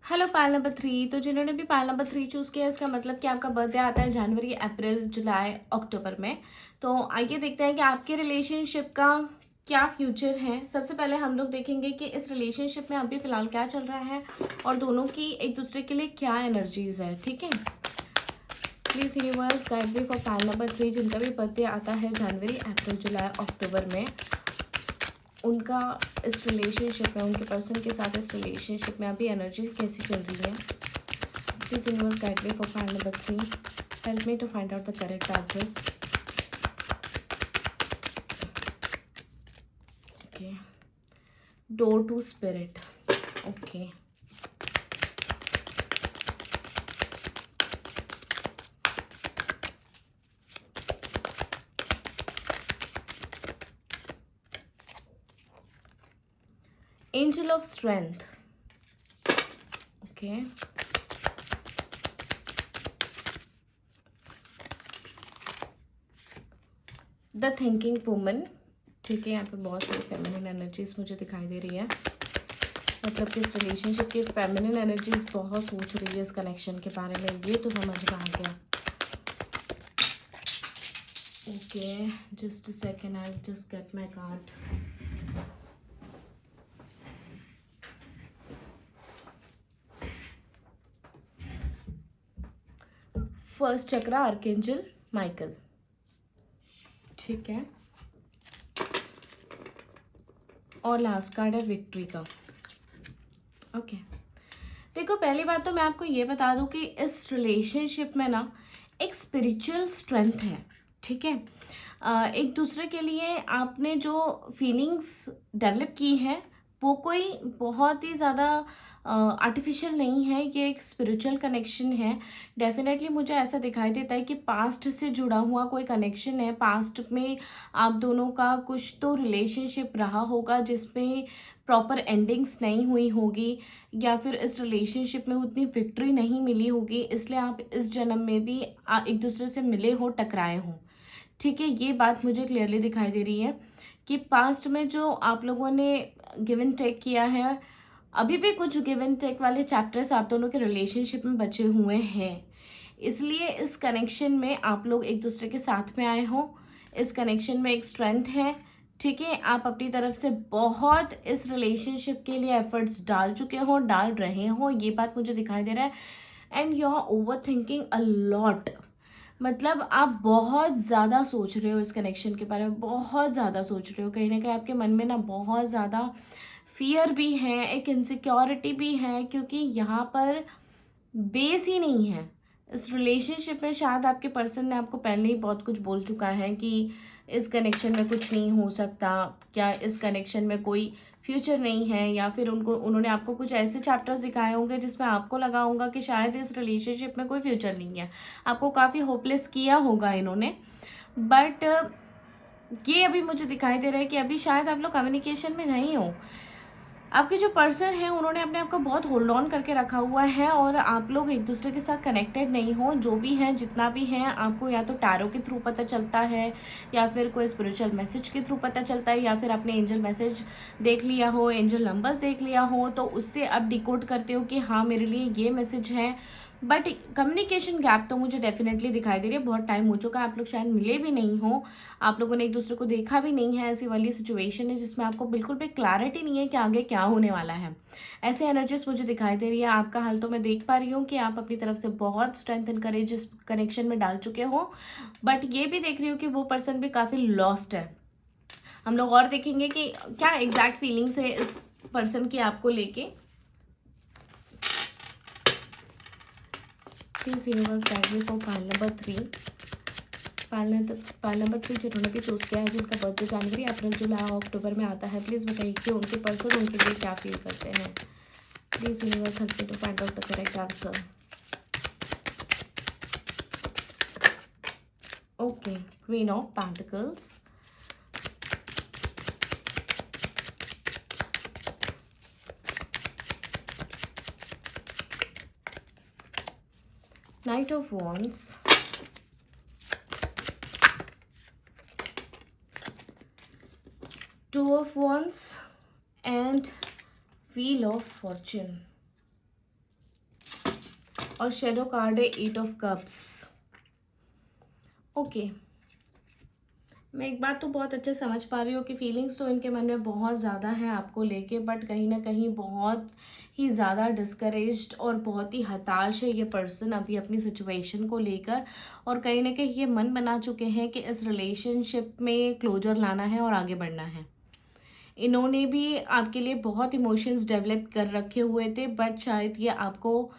Hello pile number 3। तो जिन्होंने भी पाल नंबर 3 चूज़ किया, इसका मतलब कि आपका बर्थडे आता है जनवरी, अप्रैल, जुलाई, अक्टूबर में। तो आइए देखते हैं कि आपके रिलेशनशिप का क्या फ्यूचर है। सबसे पहले हम लोग देखेंगे कि इस रिलेशनशिप में अभी फ़िलहाल क्या चल रहा है और दोनों की एक दूसरे के लिए क्या एनर्जीज़ है। ठीक है, please universe guide me for Pal number 3 जिनका भी बर्थडे आता है जनवरी, अप्रैल, जुलाई, अक्टूबर में। उनका इस रिलेशनशिप में, उनके पर्सन के साथ इस रिलेशनशिप में अभी एनर्जी कैसी चल रही है। Please universe guide me for file number 3। Help me to find out the correct answers. Okay, door to spirit. Okay, angel of strength. Okay, the thinking woman. ठीक है, यहाँ पे बहुत सारी फेमिनिन एनर्जीज मुझे दिखाई दे रही है। मतलब कि इस रिलेशनशिप की फेमिनिन एनर्जीज बहुत सोच रही है इस कनेक्शन के बारे में, ये तो समझ में आ गया। Okay, just a second, I just get my card. First chakra archangel Michael. ठीक है, और लास्ट कार्ड है विक्ट्री का। ओके, देखो पहली बात तो मैं आपको ये बता दूं कि इस रिलेशनशिप में ना एक स्पिरिचुअल स्ट्रेंथ है। ठीक है, एक दूसरे के लिए आपने जो फीलिंग्स डेवलप की है वो कोई बहुत ही ज़्यादा आर्टिफिशियल नहीं है, ये एक स्पिरिचुअल कनेक्शन है। डेफिनेटली मुझे ऐसा दिखाई देता है कि पास्ट से जुड़ा हुआ कोई कनेक्शन है। पास्ट में आप दोनों का कुछ तो रिलेशनशिप रहा होगा जिसमें प्रॉपर एंडिंग्स नहीं हुई होगी, या फिर इस रिलेशनशिप में उतनी विक्ट्री नहीं मिली होगी, इसलिए आप इस जन्म में भी एक दूसरे से मिले हो, टकराए हो। ठीक है, ये बात मुझे क्लियरली दिखाई दे रही है कि पास्ट में जो आप लोगों ने गिव एंड टेक किया है, अभी भी कुछ गिव एंड टेक वाले चैप्टर्स आप दोनों के रिलेशनशिप में बचे हुए हैं। इसलिए इस कनेक्शन में आप लोग एक दूसरे के साथ में आए हो। इस कनेक्शन में एक स्ट्रेंथ है। ठीक है, आप अपनी तरफ से बहुत इस रिलेशनशिप के लिए एफर्ट्स डाल चुके हो, डाल रहे हो, ये बात मुझे दिखाई दे रहा है। And you are overthinking a lot. मतलब आप बहुत ज़्यादा सोच रहे हो इस कनेक्शन के बारे में, बहुत ज़्यादा सोच रहे हो। कहीं ना कहीं आपके मन में ना बहुत ज़्यादा फियर भी है, एक इनसिक्योरिटी भी है, क्योंकि यहाँ पर बेस ही नहीं है इस रिलेशनशिप में। शायद आपके पर्सन ने आपको पहले ही बहुत कुछ बोल चुका है कि इस कनेक्शन में कुछ नहीं हो सकता, क्या इस कनेक्शन में कोई फ्यूचर नहीं है, या फिर उन्होंने आपको कुछ ऐसे चैप्टर्स दिखाए होंगे जिसमें आपको लगा होगा कि शायद इस रिलेशनशिप में कोई फ्यूचर नहीं है। आपको काफ़ी होपलेस किया होगा इन्होंने। बट ये अभी मुझे दिखाई दे रहा है कि अभी शायद आप लोग कम्युनिकेशन में नहीं हो। आपके जो पर्सन है उन्होंने अपने आप को बहुत होल्ड ऑन करके रखा हुआ है और आप लोग एक दूसरे के साथ कनेक्टेड नहीं हो। जो भी है, जितना भी है, आपको या तो टैरो के थ्रू पता चलता है, या फिर कोई स्पिरिचुअल मैसेज के थ्रू पता चलता है, या फिर आपने एंजल मैसेज देख लिया हो, एंजल नंबर्स देख लिया हो, तो उससे आप डिकोड करते हो कि हाँ मेरे लिए ये मैसेज है। बट कम्युनिकेशन गैप तो मुझे डेफिनेटली दिखाई दे रही है। बहुत टाइम हो चुका है, आप लोग शायद मिले भी नहीं हो, आप लोगों ने एक दूसरे को देखा भी नहीं है। ऐसी वाली सिचुएशन है जिसमें आपको बिल्कुल भी क्लैरिटी नहीं है कि आगे क्या होने वाला है। ऐसे एनर्जीज मुझे दिखाई दे रही है। आपका हाल तो मैं देख पा रही हूँ कि आप अपनी तरफ से बहुत स्ट्रेंथ एंड करेज इस कनेक्शन में डाल चुके हो, बट ये भी देख रही हूँ कि वो पर्सन भी काफ़ी लॉस्ट है। हम लोग और देखेंगे कि क्या एग्जैक्ट फीलिंग्स है इस पर्सन की आपको लेके। Please universe guide me for pile number 3। Pile number 3 जिन्होंने भी चूज़ किया है, जिनका बर्थडे जनवरी, अप्रैल, जुलाई, अक्टूबर में आता है, प्लीज़ बताइए कि उनके पर्सन उनके लिए क्या फील करते हैं। Please universe help me to find out the correct answer. Okay, queen of pentacles, knight of wands, two of wands and wheel of fortune, और शेडो कार्ड है एट ऑफ कप्स। ओके, मैं एक बात तो बहुत अच्छे समझ पा रही हूँ कि फीलिंग्स तो इनके मन में बहुत ज़्यादा हैं आपको लेके, बट कहीं ना कहीं बहुत ही ज़्यादा डिस्करेज्ड और बहुत ही हताश है ये पर्सन अभी अपनी सिचुएशन को लेकर, और कहीं ना कहीं ये मन बना चुके हैं कि इस रिलेशनशिप में क्लोजर लाना है और आगे बढ़ना है। इन्होंने भी आपके लिए बहुत इमोशंस डेवलप कर रखे हुए थे, बट शायद ये आपको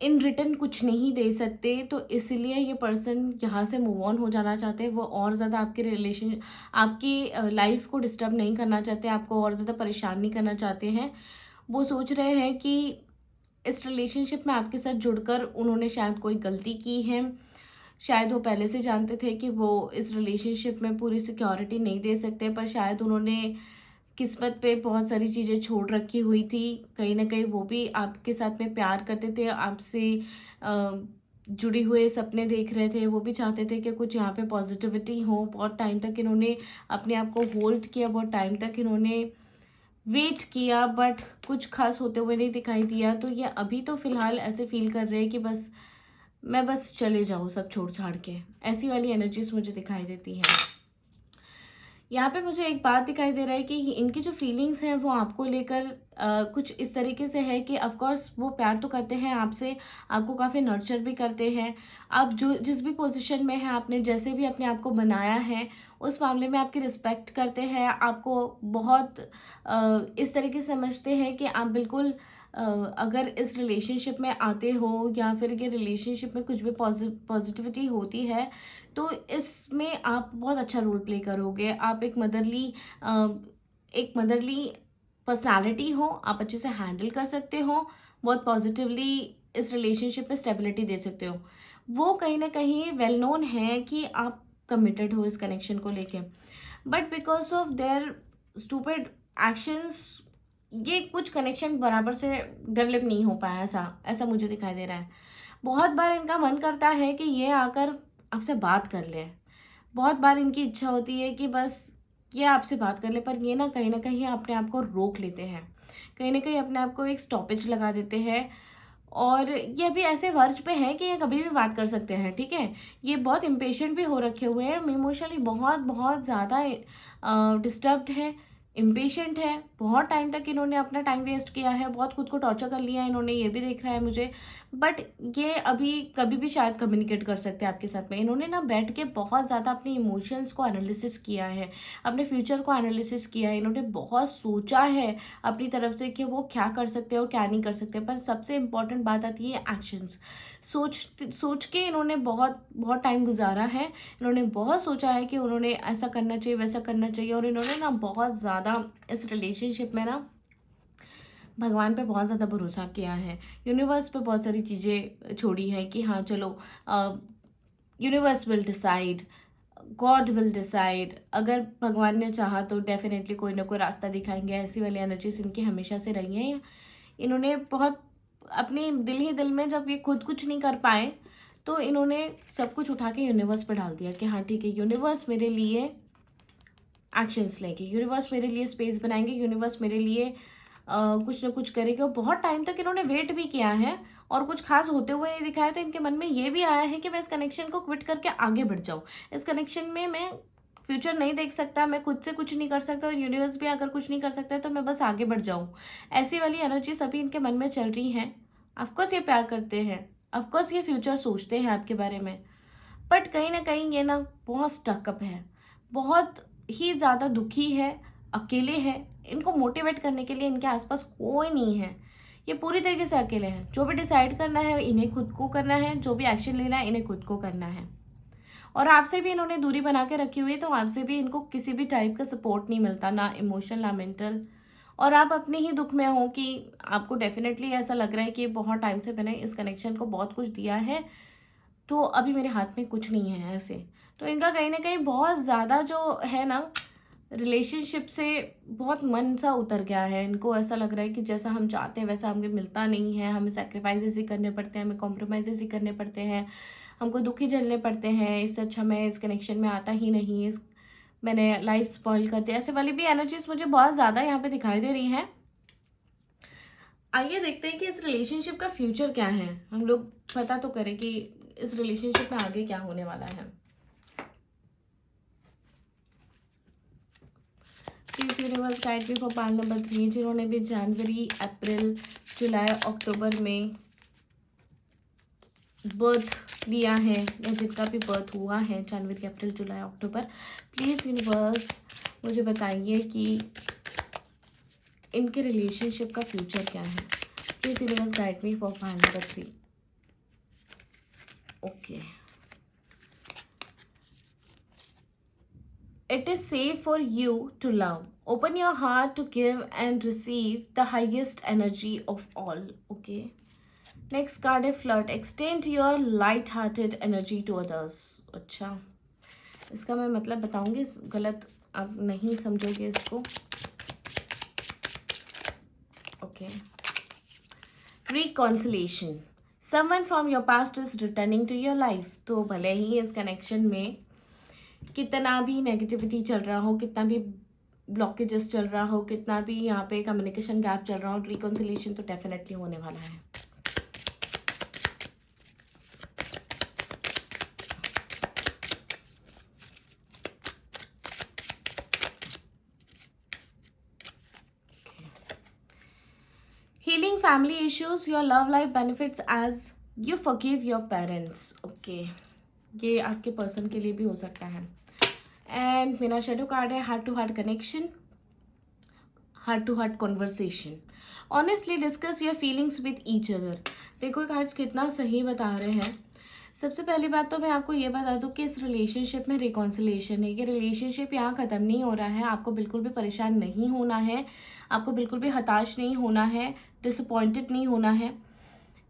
इन रिटर्न कुछ नहीं दे सकते, तो इसलिए ये पर्सन यहाँ से मूव ऑन हो जाना चाहते हैं। वो और ज़्यादा आपके रिलेशन, आपकी लाइफ को डिस्टर्ब नहीं करना चाहते, आपको और ज़्यादा परेशान नहीं करना चाहते हैं। वो सोच रहे हैं कि इस रिलेशनशिप में आपके साथ जुड़कर उन्होंने शायद कोई गलती की है, शायद वो पहले से जानते थे कि वो इस रिलेशनशिप में पूरी सिक्योरिटी नहीं दे सकते, पर शायद उन्होंने किस्मत पे बहुत सारी चीज़ें छोड़ रखी हुई थी। कहीं ना कहीं वो भी आपके साथ में प्यार करते थे, आपसे जुड़े हुए सपने देख रहे थे, वो भी चाहते थे कि कुछ यहाँ पे पॉजिटिविटी हो। बहुत टाइम तक इन्होंने अपने आप को होल्ड किया, बहुत टाइम तक इन्होंने वेट किया, बट कुछ खास होते हुए नहीं दिखाई दिया। तो ये अभी तो फ़िलहाल ऐसे फील कर रहे हैं कि बस चले जाओ सब छोड़ छाड़ के, ऐसी वाली एनर्जीज मुझे दिखाई देती हैं। यहाँ पे मुझे एक बात दिखाई दे रहा है कि इनकी जो फीलिंग्स हैं वो आपको लेकर कुछ इस तरीके से है कि ऑफ कोर्स वो प्यार तो करते हैं आपसे, आपको काफ़ी नर्चर भी करते हैं। आप जो जिस भी पोजीशन में हैं, आपने जैसे भी अपने आप को बनाया है, उस मामले में आपकी रिस्पेक्ट करते हैं, आपको बहुत इस तरीके से समझते हैं कि आप बिल्कुल अगर इस रिलेशनशिप में आते हो या फिर ये रिलेशनशिप में कुछ भी पॉजिटिविटी होती है, तो इसमें आप बहुत अच्छा रोल प्ले करोगे। आप एक मदरली पर्सनालिटी हो, आप अच्छे से हैंडल कर सकते हो, बहुत पॉजिटिवली इस रिलेशनशिप में स्टेबिलिटी दे सकते हो। वो कहीं ना कहीं वेल नोन है कि आप कमिटेड हो इस कनेक्शन को लेके, but because of their stupid actions ये कुछ कनेक्शन बराबर से डेवलप नहीं हो पाया, ऐसा मुझे दिखाई दे रहा है। बहुत बार इनका मन करता है कि ये आकर आपसे बात कर ले, बहुत बार इनकी इच्छा होती है कि बस ये आपसे बात कर ले, पर ये ना कहीं अपने आप को रोक लेते हैं, कहीं ना कहीं अपने आप को एक स्टॉपेज लगा देते हैं। और ये अभी ऐसे वर्ज पे है कि ये कभी भी बात कर सकते हैं, ठीक है। ये बहुत इम्पेशेंट भी हो रखे हुए हैं, इमोशनली बहुत बहुत ज़्यादा डिस्टर्ब्ड है, इम्पेशेंट है। बहुत टाइम तक इन्होंने अपना टाइम वेस्ट किया है, बहुत खुद को टॉर्चर कर लिया है इन्होंने, ये भी देख रहा है मुझे। बट ये अभी कभी भी शायद कम्युनिकेट कर सकते हैं आपके साथ में। इन्होंने ना बैठ के बहुत ज़्यादा अपने इमोशंस को एनालिसिस किया है, अपने फ्यूचर को एनालिसिस किया है, इन्होंने बहुत सोचा है अपनी तरफ से कि वो क्या कर सकते हैं और क्या नहीं कर सकते। पर सबसे इम्पॉर्टेंट बात आती है एक्शंस। सोच के इन्होंने बहुत बहुत टाइम गुजारा है, इन्होंने बहुत सोचा है कि उन्होंने ऐसा करना चाहिए, वैसा करना चाहिए, और इन्होंने ना बहुत ज़्यादा इस रिलेशनशिप में ना भगवान पे बहुत ज़्यादा भरोसा किया है, यूनिवर्स पे बहुत सारी चीज़ें छोड़ी है कि हाँ चलो universe will decide, God will decide, अगर भगवान ने चाहा तो डेफिनेटली कोई ना कोई रास्ता दिखाएंगे। ऐसी वाली एनर्जीज इनकी हमेशा से रही हैं। इन्होंने बहुत अपने दिल ही दिल में जब ये खुद कुछ नहीं कर पाए, तो इन्होंने सब कुछ उठा के यूनिवर्स पे डाल दिया कि हाँ ठीक है, यूनिवर्स मेरे लिए एक्शंस लेंगे, यूनिवर्स मेरे लिए स्पेस बनाएंगे, यूनिवर्स मेरे लिए कुछ ना कुछ करेगा। बहुत टाइम तक इन्होंने वेट भी किया है और कुछ खास होते हुए नहीं दिखाया, तो इनके मन में ये भी आया है कि मैं इस कनेक्शन को क्विट करके आगे बढ़ जाऊँ, इस कनेक्शन में मैं फ्यूचर नहीं देख सकता, मैं खुद से कुछ नहीं कर सकता, और यूनिवर्स भी अगर कुछ नहीं कर सकता है तो मैं बस आगे बढ़ जाऊँ। ऐसी वाली एनर्जी सभी इनके मन में चल रही हैं। ऑफकोर्स ये प्यार करते हैं, ऑफकोर्स ये फ्यूचर सोचते हैं आपके बारे में, बट कहीं ना कहीं ये ना बहुत स्टकअप है, बहुत ही ज़्यादा दुखी है, अकेले है। इनको मोटिवेट करने के लिए इनके आसपास कोई नहीं है, ये पूरी तरीके से अकेले हैं। जो भी डिसाइड करना है इन्हें खुद को करना है, जो भी एक्शन लेना है इन्हें खुद को करना है। और आपसे भी इन्होंने दूरी बना के रखी हुई है, तो आपसे भी इनको किसी भी टाइप का सपोर्ट नहीं मिलता, ना इमोशनल ना मेंटल। और आप अपने ही दुख में हो कि आपको डेफिनेटली ऐसा लग रहा है कि बहुत टाइम से मैंने इस कनेक्शन को बहुत कुछ दिया है, तो अभी मेरे हाथ में कुछ नहीं है ऐसे। तो इनका कहीं ना कहीं बहुत ज़्यादा जो है ना रिलेशनशिप से बहुत मन सा उतर गया है। इनको ऐसा लग रहा है कि जैसा हम चाहते हैं वैसा हमें मिलता नहीं है, हमें सेक्रीफाइसेस ही करने पड़ते हैं, हमें कॉम्प्रोमाइज़ेस ही करने पड़ते हैं, हमको दुखी झेलने पड़ते हैं। इससे अच्छा मैं इस कनेक्शन में आता ही नहीं, इस मैंने लाइफ स्पॉइल कर दिया। ऐसे वाली भी एनर्जीज मुझे बहुत ज़्यादा यहाँ पे दिखाई दे रही हैं। आइए देखते हैं कि इस रिलेशनशिप का फ्यूचर क्या है। हम लोग पता तो करें कि इस रिलेशनशिप में आगे क्या होने वाला है। Please universe guide me for Pal number 3, जिन्होंने भी जनवरी, अप्रैल, जुलाई, अक्टूबर में बर्थ लिया है या जिनका भी बर्थ हुआ है जनवरी, अप्रैल, जुलाई, अक्टूबर, प्लीज़ यूनिवर्स मुझे बताइए कि इनके रिलेशनशिप का फ्यूचर क्या है। Please universe guide me for Pal number 3। Okay, it is safe for you to love. Open your heart to give and receive the highest energy of all. Okay. Next card है flirt. Extend your light-hearted energy to others. अच्छा, इसका मैं मतलब बताऊंगी, गलत आप नहीं समझोगे इसको। Okay. Reconciliation. Someone from your past is returning to your life. तो भले ही इस कनेक्शन में कितना भी नेगेटिविटी चल रहा हो, कितना भी ब्लॉकेजेस चल रहा हो, कितना भी यहाँ पे कम्युनिकेशन गैप चल रहा हो, रिकॉन्सिलिएशन तो डेफिनेटली होने वाला है। Healing family issues, your love life benefits as you forgive your parents. Okay, ये आपके पर्सन के लिए भी हो सकता है। एंड मेरा शेडो कार्ड है heart to heart connection, heart to heart conversation. Honestly discuss your feelings with each other. देखो कार्ड्स कितना सही बता रहे हैं। सबसे पहली बात तो मैं आपको ये बता दूं कि इस रिलेशनशिप में रिकॉन्सिलेशन है। ये रिलेशनशिप यहाँ ख़त्म नहीं हो रहा है। आपको बिल्कुल भी परेशान नहीं होना है, आपको बिल्कुल भी हताश नहीं होना है, डिसअपॉइंटेड नहीं होना है।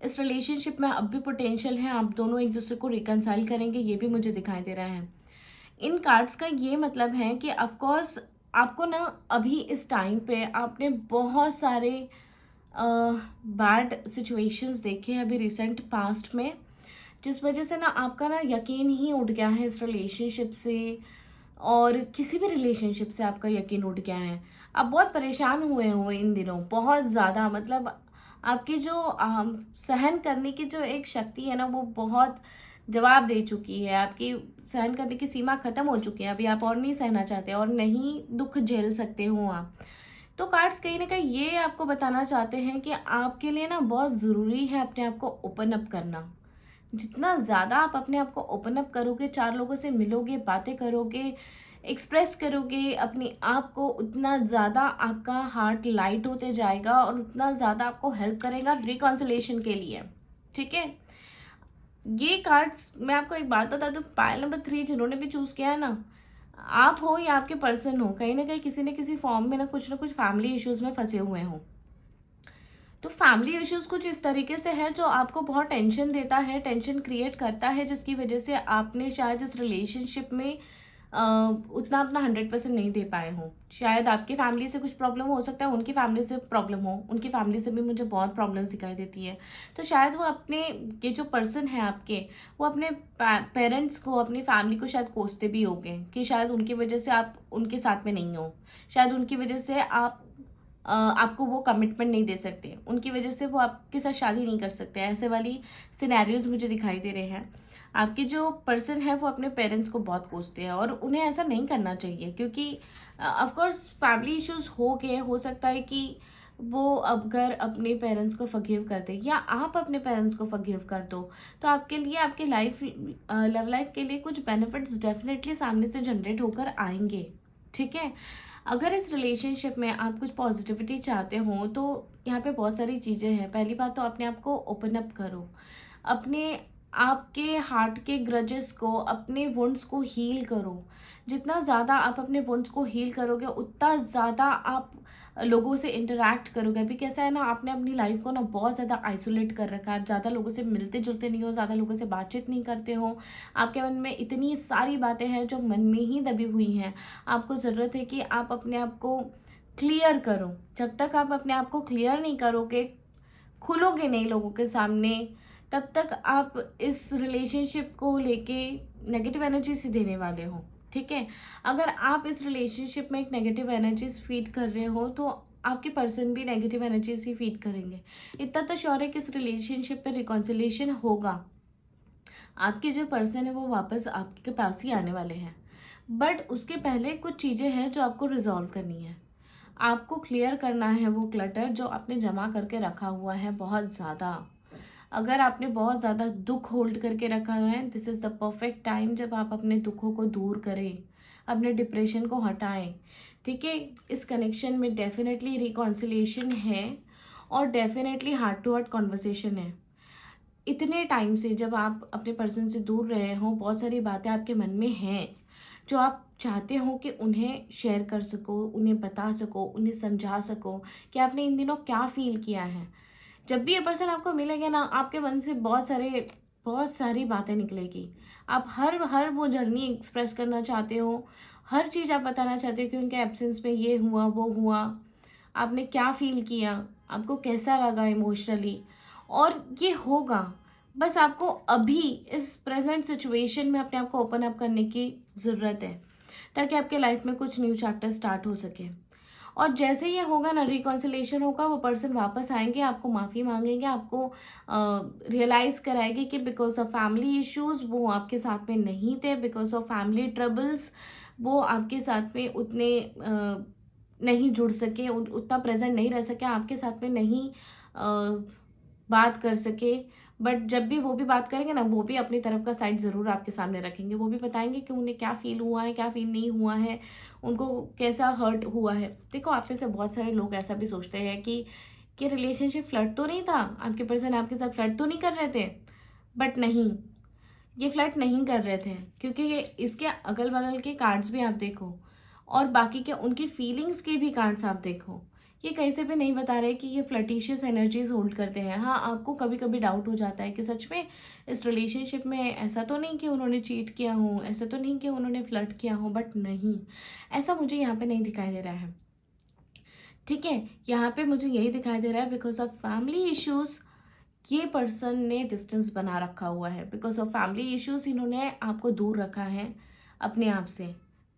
इस रिलेशनशिप में अब भी पोटेंशियल है, आप दोनों एक दूसरे को रिकनसाइल करेंगे, ये भी मुझे दिखाई दे रहा है। इन कार्ड्स का ये मतलब है कि ऑफकोर्स आपको ना अभी इस टाइम पे आपने बहुत सारे बैड सिचुएशंस देखे अभी रिसेंट पास्ट में, जिस वजह से ना आपका ना यकीन ही उठ गया है इस रिलेशनशिप से, और किसी भी रिलेशनशिप से आपका यकीन उठ गया है। आप बहुत परेशान हुए इन दिनों, बहुत ज़्यादा। मतलब आपकी जो सहन करने की जो एक शक्ति है ना, वो बहुत जवाब दे चुकी है। आपकी सहन करने की सीमा ख़त्म हो चुकी है। अभी आप और नहीं सहना चाहते और नहीं दुख झेल सकते हो आप। तो कार्ड्स कहीं ना कहीं ये आपको बताना चाहते हैं कि आपके लिए ना बहुत ज़रूरी है अपने आप को ओपन अप करना। जितना ज़्यादा आप अपने आप को ओपन अप करोगे, 4 लोगों से मिलोगे, बातें करोगे, एक्सप्रेस करोगे अपने आप को, उतना ज़्यादा आपका हार्ट लाइट होते जाएगा और उतना ज़्यादा आपको हेल्प करेगा रिकॉन्सिलेशन के लिए। ठीक है, ये कार्ड्स मैं आपको एक बात बता दूँ, पायल नंबर 3 जिन्होंने भी चूज़ किया है ना, आप हो या आपके पर्सन हो, कहीं ना कहीं किसी न किसी फॉर्म में ना कुछ फैमिली इश्यूज़ में फंसे हुए हों। तो फैमिली इश्यूज़ कुछ इस तरीके से है जो आपको बहुत टेंशन देता है, टेंशन क्रिएट करता है, जिसकी वजह से आपने शायद इस रिलेशनशिप में उतना अपना 100% नहीं दे पाए हों। शायद आपकी फैमिली से कुछ प्रॉब्लम हो सकता है, उनकी फैमिली से प्रॉब्लम हो, उनकी फैमिली से भी मुझे बहुत प्रॉब्लम्स दिखाई देती है। तो शायद वो अपने, ये जो पर्सन है आपके, वो अपने पेरेंट्स को, अपनी फैमिली को शायद कोसते भी होंगे कि शायद उनकी वजह से आप उनके साथ में नहीं हो, शायद उनकी वजह से आपको वो कमिटमेंट नहीं दे सकते, उनकी वजह से वो आपके साथ शादी नहीं कर सकते। ऐसे वाली सिनेरियोज मुझे दिखाई दे रहे हैं। आपके जो पर्सन है वो अपने पेरेंट्स को बहुत कोसते हैं और उन्हें ऐसा नहीं करना चाहिए, क्योंकि ऑफकोर्स फैमिली इश्यूज हो गए, हो सकता है कि वो अगर अपने पेरेंट्स को फॉरगिव कर दे या आप अपने पेरेंट्स को फॉरगिव कर दो, तो आपके लिए, आपके लव लाइफ के लिए कुछ बेनिफिट्स डेफिनेटली सामने से जनरेट होकर आएंगे। ठीक है, अगर इस रिलेशनशिप में आप कुछ पॉजिटिविटी चाहते हो तो यहाँ पे बहुत सारी चीज़ें हैं। पहली बात तो अपने आप को ओपन अप करो, अपने आपके हार्ट के ग्रजेस को, अपने वुंड्स को हील करो। जितना ज़्यादा आप अपने वुंड्स को हील करोगे उतना ज़्यादा आप लोगों से इंटरेक्ट करोगे। अभी कैसा है ना, आपने अपनी लाइफ को ना बहुत ज़्यादा आइसोलेट कर रखा है। आप ज़्यादा लोगों से मिलते जुलते नहीं हो, ज़्यादा लोगों से बातचीत नहीं करते हो। आपके मन में इतनी सारी बातें हैं जो मन में ही दबी हुई हैं। आपको ज़रूरत है कि आप अपने आप को क्लियर करो। जब तक आप अपने आप को क्लियर नहीं करोगे, खुलोगे नहीं लोगों के सामने, तब तक आप इस रिलेशनशिप को लेके नेगेटिव एनर्जीज ही देने वाले हो। ठीक है, अगर आप इस रिलेशनशिप में एक नेगेटिव एनर्जीज फीड कर रहे हो तो आपके पर्सन भी नेगेटिव एनर्जीज ही फीड करेंगे। इतना तो श्योर है कि इस रिलेशनशिप पे रिकॉन्सिलेशन होगा। आपके जो पर्सन है वो वापस आपके पास ही आने वाले हैं, बट उसके पहले कुछ चीज़ें हैं जो आपको रिजॉल्व करनी है। आपको क्लियर करना है वो क्लटर जो आपने जमा करके रखा हुआ है बहुत ज़्यादा। अगर आपने बहुत ज़्यादा दुख होल्ड करके रखा है, this is the perfect time जब आप अपने दुखों को दूर करें, अपने डिप्रेशन को हटाएं। ठीक है, इस कनेक्शन में डेफिनेटली रिकॉन्सिलिएशन है और definitely heart to heart conversation है। इतने टाइम से जब आप अपने पर्सन से दूर रहे हो, बहुत सारी बातें आपके मन में हैं जो आप चाहते हो कि उन्हें शेयर कर सको, उन्हें बता सको, उन्हें समझा सको कि आपने इन दिनों क्या फील किया है। जब भी ये पर्सन आपको मिलेगा ना, आपके मन से बहुत सारी बातें निकलेगी। आप हर वो जर्नी एक्सप्रेस करना चाहते हो, हर चीज़ आप बताना चाहते हो कि उनके एब्सेंस में ये हुआ वो हुआ, आपने क्या फील किया, आपको कैसा लगा इमोशनली, और ये होगा। बस आपको अभी इस प्रेजेंट सिचुएशन में अपने आप को ओपन अप करने की ज़रूरत है ताकि आपके लाइफ में कुछ न्यू चैप्टर स्टार्ट हो सके। और जैसे ये होगा ना, रिकॉन्सिलेशन होगा, वो पर्सन वापस आएंगे, आपको माफ़ी मांगेंगे, आपको रियलाइज़ कराएंगे कि बिकॉज ऑफ फैमिली इश्यूज़ वो आपके साथ में नहीं थे, बिकॉज ऑफ फैमिली ट्रबल्स वो आपके साथ में उतने नहीं जुड़ सके, उतना प्रेजेंट नहीं रह सके, आपके साथ में नहीं बात कर सके। बट जब भी वो भी बात करेंगे ना, वो भी अपनी तरफ का साइड ज़रूर आपके सामने रखेंगे। वो भी बताएंगे कि उन्हें क्या फ़ील हुआ है, क्या फ़ील नहीं हुआ है, उनको कैसा हर्ट हुआ है। देखो, आप में से बहुत सारे लोग ऐसा भी सोचते हैं कि रिलेशनशिप फ्लर्ट तो नहीं था, आपके पर्सन आपके साथ फ्लर्ट तो नहीं कर रहे थे। बट नहीं, ये फ्लर्ट नहीं कर रहे थे, क्योंकि ये इसके अगल बगल के कार्ड्स भी आप देखो और बाकी के उनकी फीलिंग्स के भी कार्ड्स आप देखो, ये कहीं से भी नहीं बता रहे कि ये फ्लर्टिशियस एनर्जीज होल्ड करते हैं। हाँ, आपको कभी कभी डाउट हो जाता है कि सच में इस रिलेशनशिप में ऐसा तो नहीं कि उन्होंने चीट किया हो, ऐसा तो नहीं कि उन्होंने फ्लर्ट किया हो, बट नहीं, ऐसा मुझे यहाँ पे नहीं दिखाई दे रहा है। ठीक है, यहाँ पे मुझे यही दिखाई दे रहा है बिकॉज ऑफ फैमिली इश्यूज़ ये पर्सन ने डिस्टेंस बना रखा हुआ है। बिकॉज ऑफ फैमिली इश्यूज़ इन्होंने आपको दूर रखा है अपने आप से।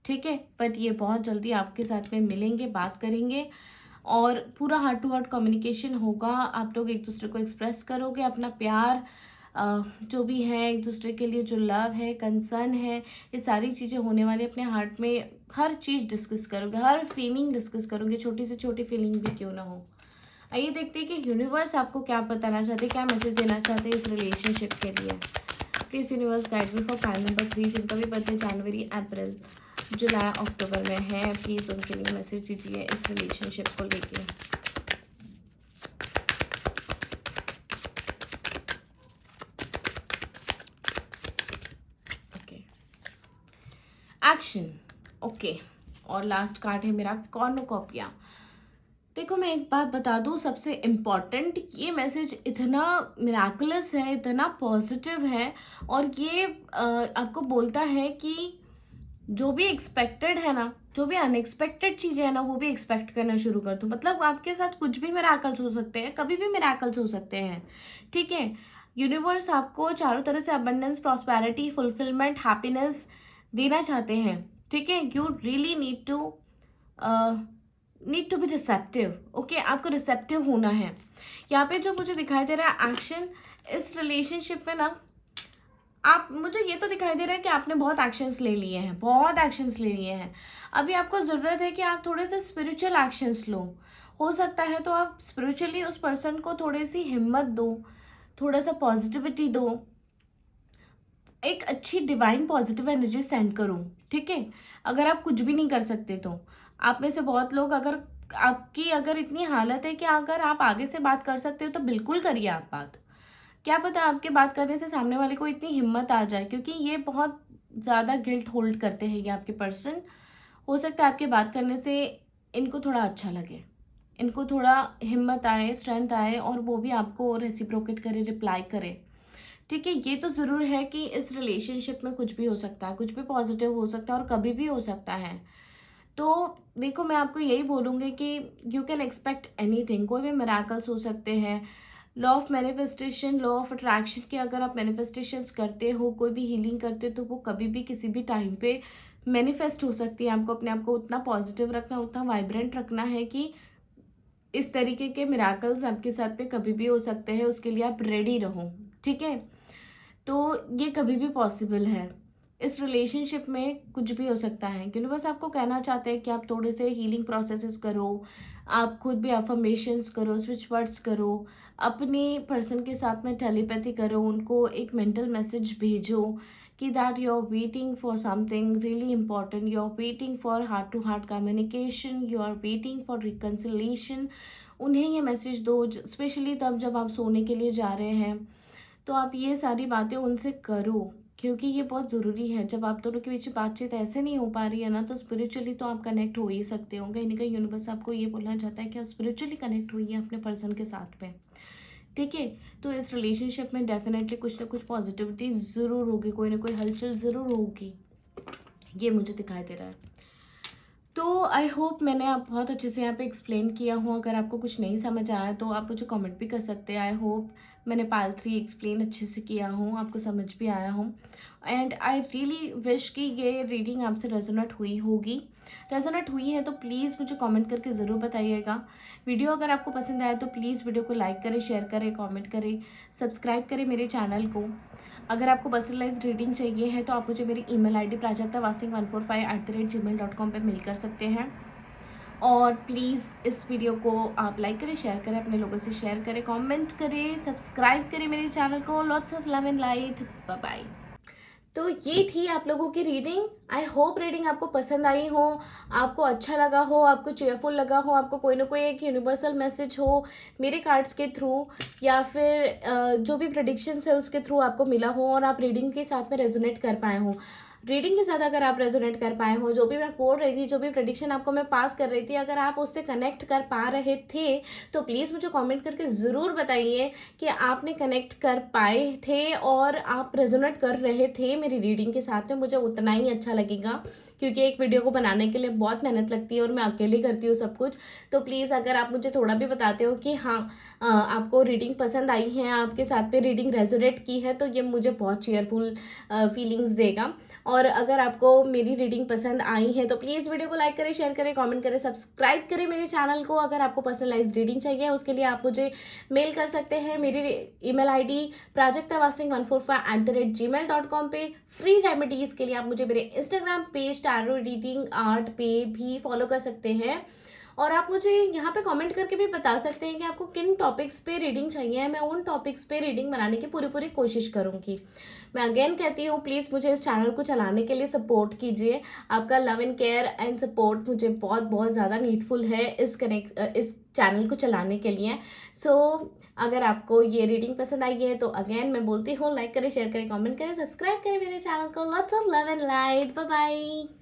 ठीक है, बट ये बहुत जल्दी आपके साथ में मिलेंगे, बात करेंगे और पूरा हार्ट टू हार्ट कम्युनिकेशन होगा। आप लोग एक दूसरे को एक्सप्रेस करोगे अपना प्यार, जो भी है एक दूसरे के लिए, जो लव है, कंसर्न है, ये सारी चीज़ें होने वाली। अपने हार्ट में हर चीज़ डिस्कस करोगे, हर फीलिंग डिस्कस करोगे, छोटी से छोटी फीलिंग भी क्यों ना हो। आइए देखते हैं कि यूनिवर्स आपको क्या बताना चाहते हैं, क्या मैसेज देना चाहते हैं इस रिलेशनशिप के लिए। Please universe guide me for file number 3, जिनका भी बर्थडे जनवरी, अप्रैल, जुलाई, अक्टूबर में है। प्लीज़ उनके लिए मैसेज दीजिए इस रिलेशनशिप को लेके। Okay, action. ओके, और लास्ट कार्ड है मेरा कॉर्नुकोपिया। देखो, मैं एक बात बता दूँ, सबसे इम्पॉर्टेंट, ये मैसेज इतना मिराकुलस है, इतना पॉजिटिव है, और ये आपको बोलता है कि जो भी एक्सपेक्टेड है ना, जो भी अनएक्सपेक्टेड चीज़ें हैं ना, वो भी एक्सपेक्ट करना शुरू कर दो। मतलब आपके साथ कुछ भी मिराकल्स हो सकते हैं, कभी भी मिराकल्स हो सकते हैं। ठीक है, यूनिवर्स आपको चारों तरह से अबंडेंस, प्रॉस्पेरिटी, फुलफिलमेंट, हैप्पीनेस देना चाहते हैं। ठीक है, you really need to be receptive. Okay, आपको रिसेप्टिव होना है। यहाँ पे जो मुझे दिखाई दे रहा है एक्शन, इस रिलेशनशिप में ना, आप, मुझे ये तो दिखाई दे रहा है कि आपने बहुत एक्शंस ले लिए हैं, बहुत एक्शंस ले लिए हैं। अभी आपको ज़रूरत है कि आप थोड़े से स्पिरिचुअल एक्शंस लो। हो सकता है तो आप स्पिरिचुअली उस पर्सन को थोड़ी सी हिम्मत दो, थोड़ा सा पॉजिटिविटी दो, एक अच्छी डिवाइन पॉजिटिव एनर्जी सेंड करो। ठीक है, अगर आप कुछ भी नहीं कर सकते तो आप में से बहुत लोग, अगर आपकी अगर इतनी हालत है कि अगर आप आगे से बात कर सकते हो तो बिल्कुल करिए आप बात। क्या पता आपके बात करने से सामने वाले को इतनी हिम्मत आ जाए, क्योंकि ये बहुत ज़्यादा गिल्ट होल्ड करते हैं ये आपके पर्सन। हो सकता है आपके बात करने से इनको थोड़ा अच्छा लगे, इनको थोड़ा हिम्मत आए, स्ट्रेंथ आए, और वो भी आपको रेसिप्रोकेट करे, रिप्लाई करे। ठीक है, ये तो ज़रूर है कि इस रिलेशनशिप में कुछ भी हो सकता है, कुछ भी पॉजिटिव हो सकता है और कभी भी हो सकता है। तो देखो, मैं आपको यही बोलूँगी कि यू कैन एक्सपेक्ट एनीथिंग, कोई भी मिराकल्स हो सकते हैं। Law of manifestation, law of attraction के अगर आप मैनिफेस्टेशंस करते हो, कोई भी हीलिंग करते हो, तो वो कभी भी किसी भी टाइम पे मैनिफेस्ट हो सकती है। आपको अपने आप को उतना पॉजिटिव रखना, उतना वाइब्रेंट रखना है कि इस तरीके के मिराकल्स आपके साथ में कभी भी हो सकते हैं, उसके लिए आप रेडी रहो। ठीक है, तो ये कभी भी पॉसिबल है। इस रिलेशनशिप में कुछ भी हो सकता है, क्योंकि बस आपको कहना चाहते हैं कि आप थोड़े से हीलिंग प्रोसेसेस करो, आप खुद भी अफर्मेशंस करो, स्विच वर्ड्स करो, अपने पर्सन के साथ में टेलीपैथी करो, उनको एक मेंटल मैसेज भेजो कि that you are waiting for something really important, you are waiting for heart to heart communication, you are waiting for reconciliation. उन्हें ये मैसेज दो, स्पेशली तब जब आप सोने के लिए जा रहे हैं, तो आप ये सारी बातें उनसे करो, क्योंकि ये बहुत ज़रूरी है। जब आप दोनों के बीच बातचीत ऐसे नहीं हो पा रही है ना, तो स्पिरिचुअली तो आप कनेक्ट हो ही सकते हो। कहीं ना कहीं यूनिवर्स आपको ये बोलना चाहता है कि आप स्पिरिचुअली कनेक्ट होइए अपने पर्सन के साथ में। ठीक है, तो इस रिलेशनशिप में डेफिनेटली कुछ ना कुछ पॉजिटिविटी ज़रूर होगी, कोई ना कोई हलचल ज़रूर होगी, ये मुझे दिखाई दे रहा है। तो आई होप मैंने आप बहुत अच्छे से यहाँ पे एक्सप्लेन किया हूँ। अगर आपको कुछ नहीं समझ आया तो आप मुझे कमेंट भी कर सकते हैं। आई होप मैंने पार्ट 3 एक्सप्लेन अच्छे से किया हूँ, आपको समझ भी आया हूँ। एंड आई रियली विश कि ये रीडिंग आपसे रेजोनेट हुई होगी। रेजोनेट हुई है तो प्लीज़ मुझे कमेंट करके ज़रूर बताइएगा। वीडियो अगर आपको पसंद आए तो प्लीज़ वीडियो को लाइक करें, शेयर करें, कमेंट करें, सब्सक्राइब करें मेरे चैनल को। अगर आपको पर्सनलाइज रीडिंग चाहिए है तो आप मुझे मेरी ईमेल आईडी prajaktawasteing145@gmail.com पे मेल कर सकते हैं। और प्लीज़ इस वीडियो को आप लाइक करें, शेयर करें, अपने लोगों से शेयर करें, कमेंट करें, सब्सक्राइब करें मेरे चैनल को। Lots of love and light. Bye bye. तो ये थी आप लोगों की रीडिंग। आई होप रीडिंग आपको पसंद आई हो, आपको अच्छा लगा हो, आपको चेयरफुल लगा हो, आपको कोई ना कोई एक यूनिवर्सल मैसेज हो मेरे कार्ड्स के थ्रू, या फिर जो भी प्रेडिक्शंस है उसके थ्रू आपको मिला हो और आप रीडिंग के साथ में रेजोनेट कर पाए हो। रीडिंग के साथ अगर आप रेजोनेट कर पाए हो, जो भी मैं बोल रही थी, जो भी प्रेडिक्शन आपको मैं पास कर रही थी, अगर आप उससे कनेक्ट कर पा रहे थे तो प्लीज़ मुझे कमेंट करके ज़रूर बताइए कि आपने कनेक्ट कर पाए थे और आप रेजोनेट कर रहे थे मेरी रीडिंग के साथ में। मुझे उतना ही अच्छा लगेगा, क्योंकि एक वीडियो को बनाने के लिए बहुत मेहनत लगती है और मैं अकेले करती हूँ सब कुछ। तो प्लीज़ अगर आप मुझे थोड़ा भी बताते हो कि हाँ आपको रीडिंग पसंद आई है, आपके साथ पे रीडिंग रेजोनेट की है, तो ये मुझे बहुत चेयरफुल फीलिंग्स देगा। और अगर आपको मेरी रीडिंग पसंद आई है तो प्लीज़ वीडियो को लाइक करें, शेयर करें, कमेंट करें, सब्सक्राइब करें मेरे चैनल को। अगर आपको पर्सनलाइज रीडिंग चाहिए उसके लिए आप मुझे मेल कर सकते हैं। मेरी ईमेल आईडी prajaktawasteing145@gmail.com पे। फ्री रेमेडीज़ के लिए आप मुझे मेरे Instagram page tarot reading art पे भी फॉलो कर सकते हैं। और आप मुझे यहाँ पे कमेंट करके भी बता सकते हैं कि आपको किन टॉपिक्स पे रीडिंग चाहिए। मैं उन टॉपिक्स पे रीडिंग बनाने की पूरी कोशिश करूँगी। मैं अगेन कहती हूँ, प्लीज़ मुझे इस चैनल को चलाने के लिए सपोर्ट कीजिए। आपका love and care and support मुझे बहुत ज़्यादा नीडफुल है इस चैनल को चलाने के लिए। सो अगर आपको ये रीडिंग पसंद आई है तो अगेन मैं बोलती हूँ, लाइक करें, शेयर करें, कमेंट करें, सब्सक्राइब करें मेरे चैनल को। Lots of love and light. Bye bye.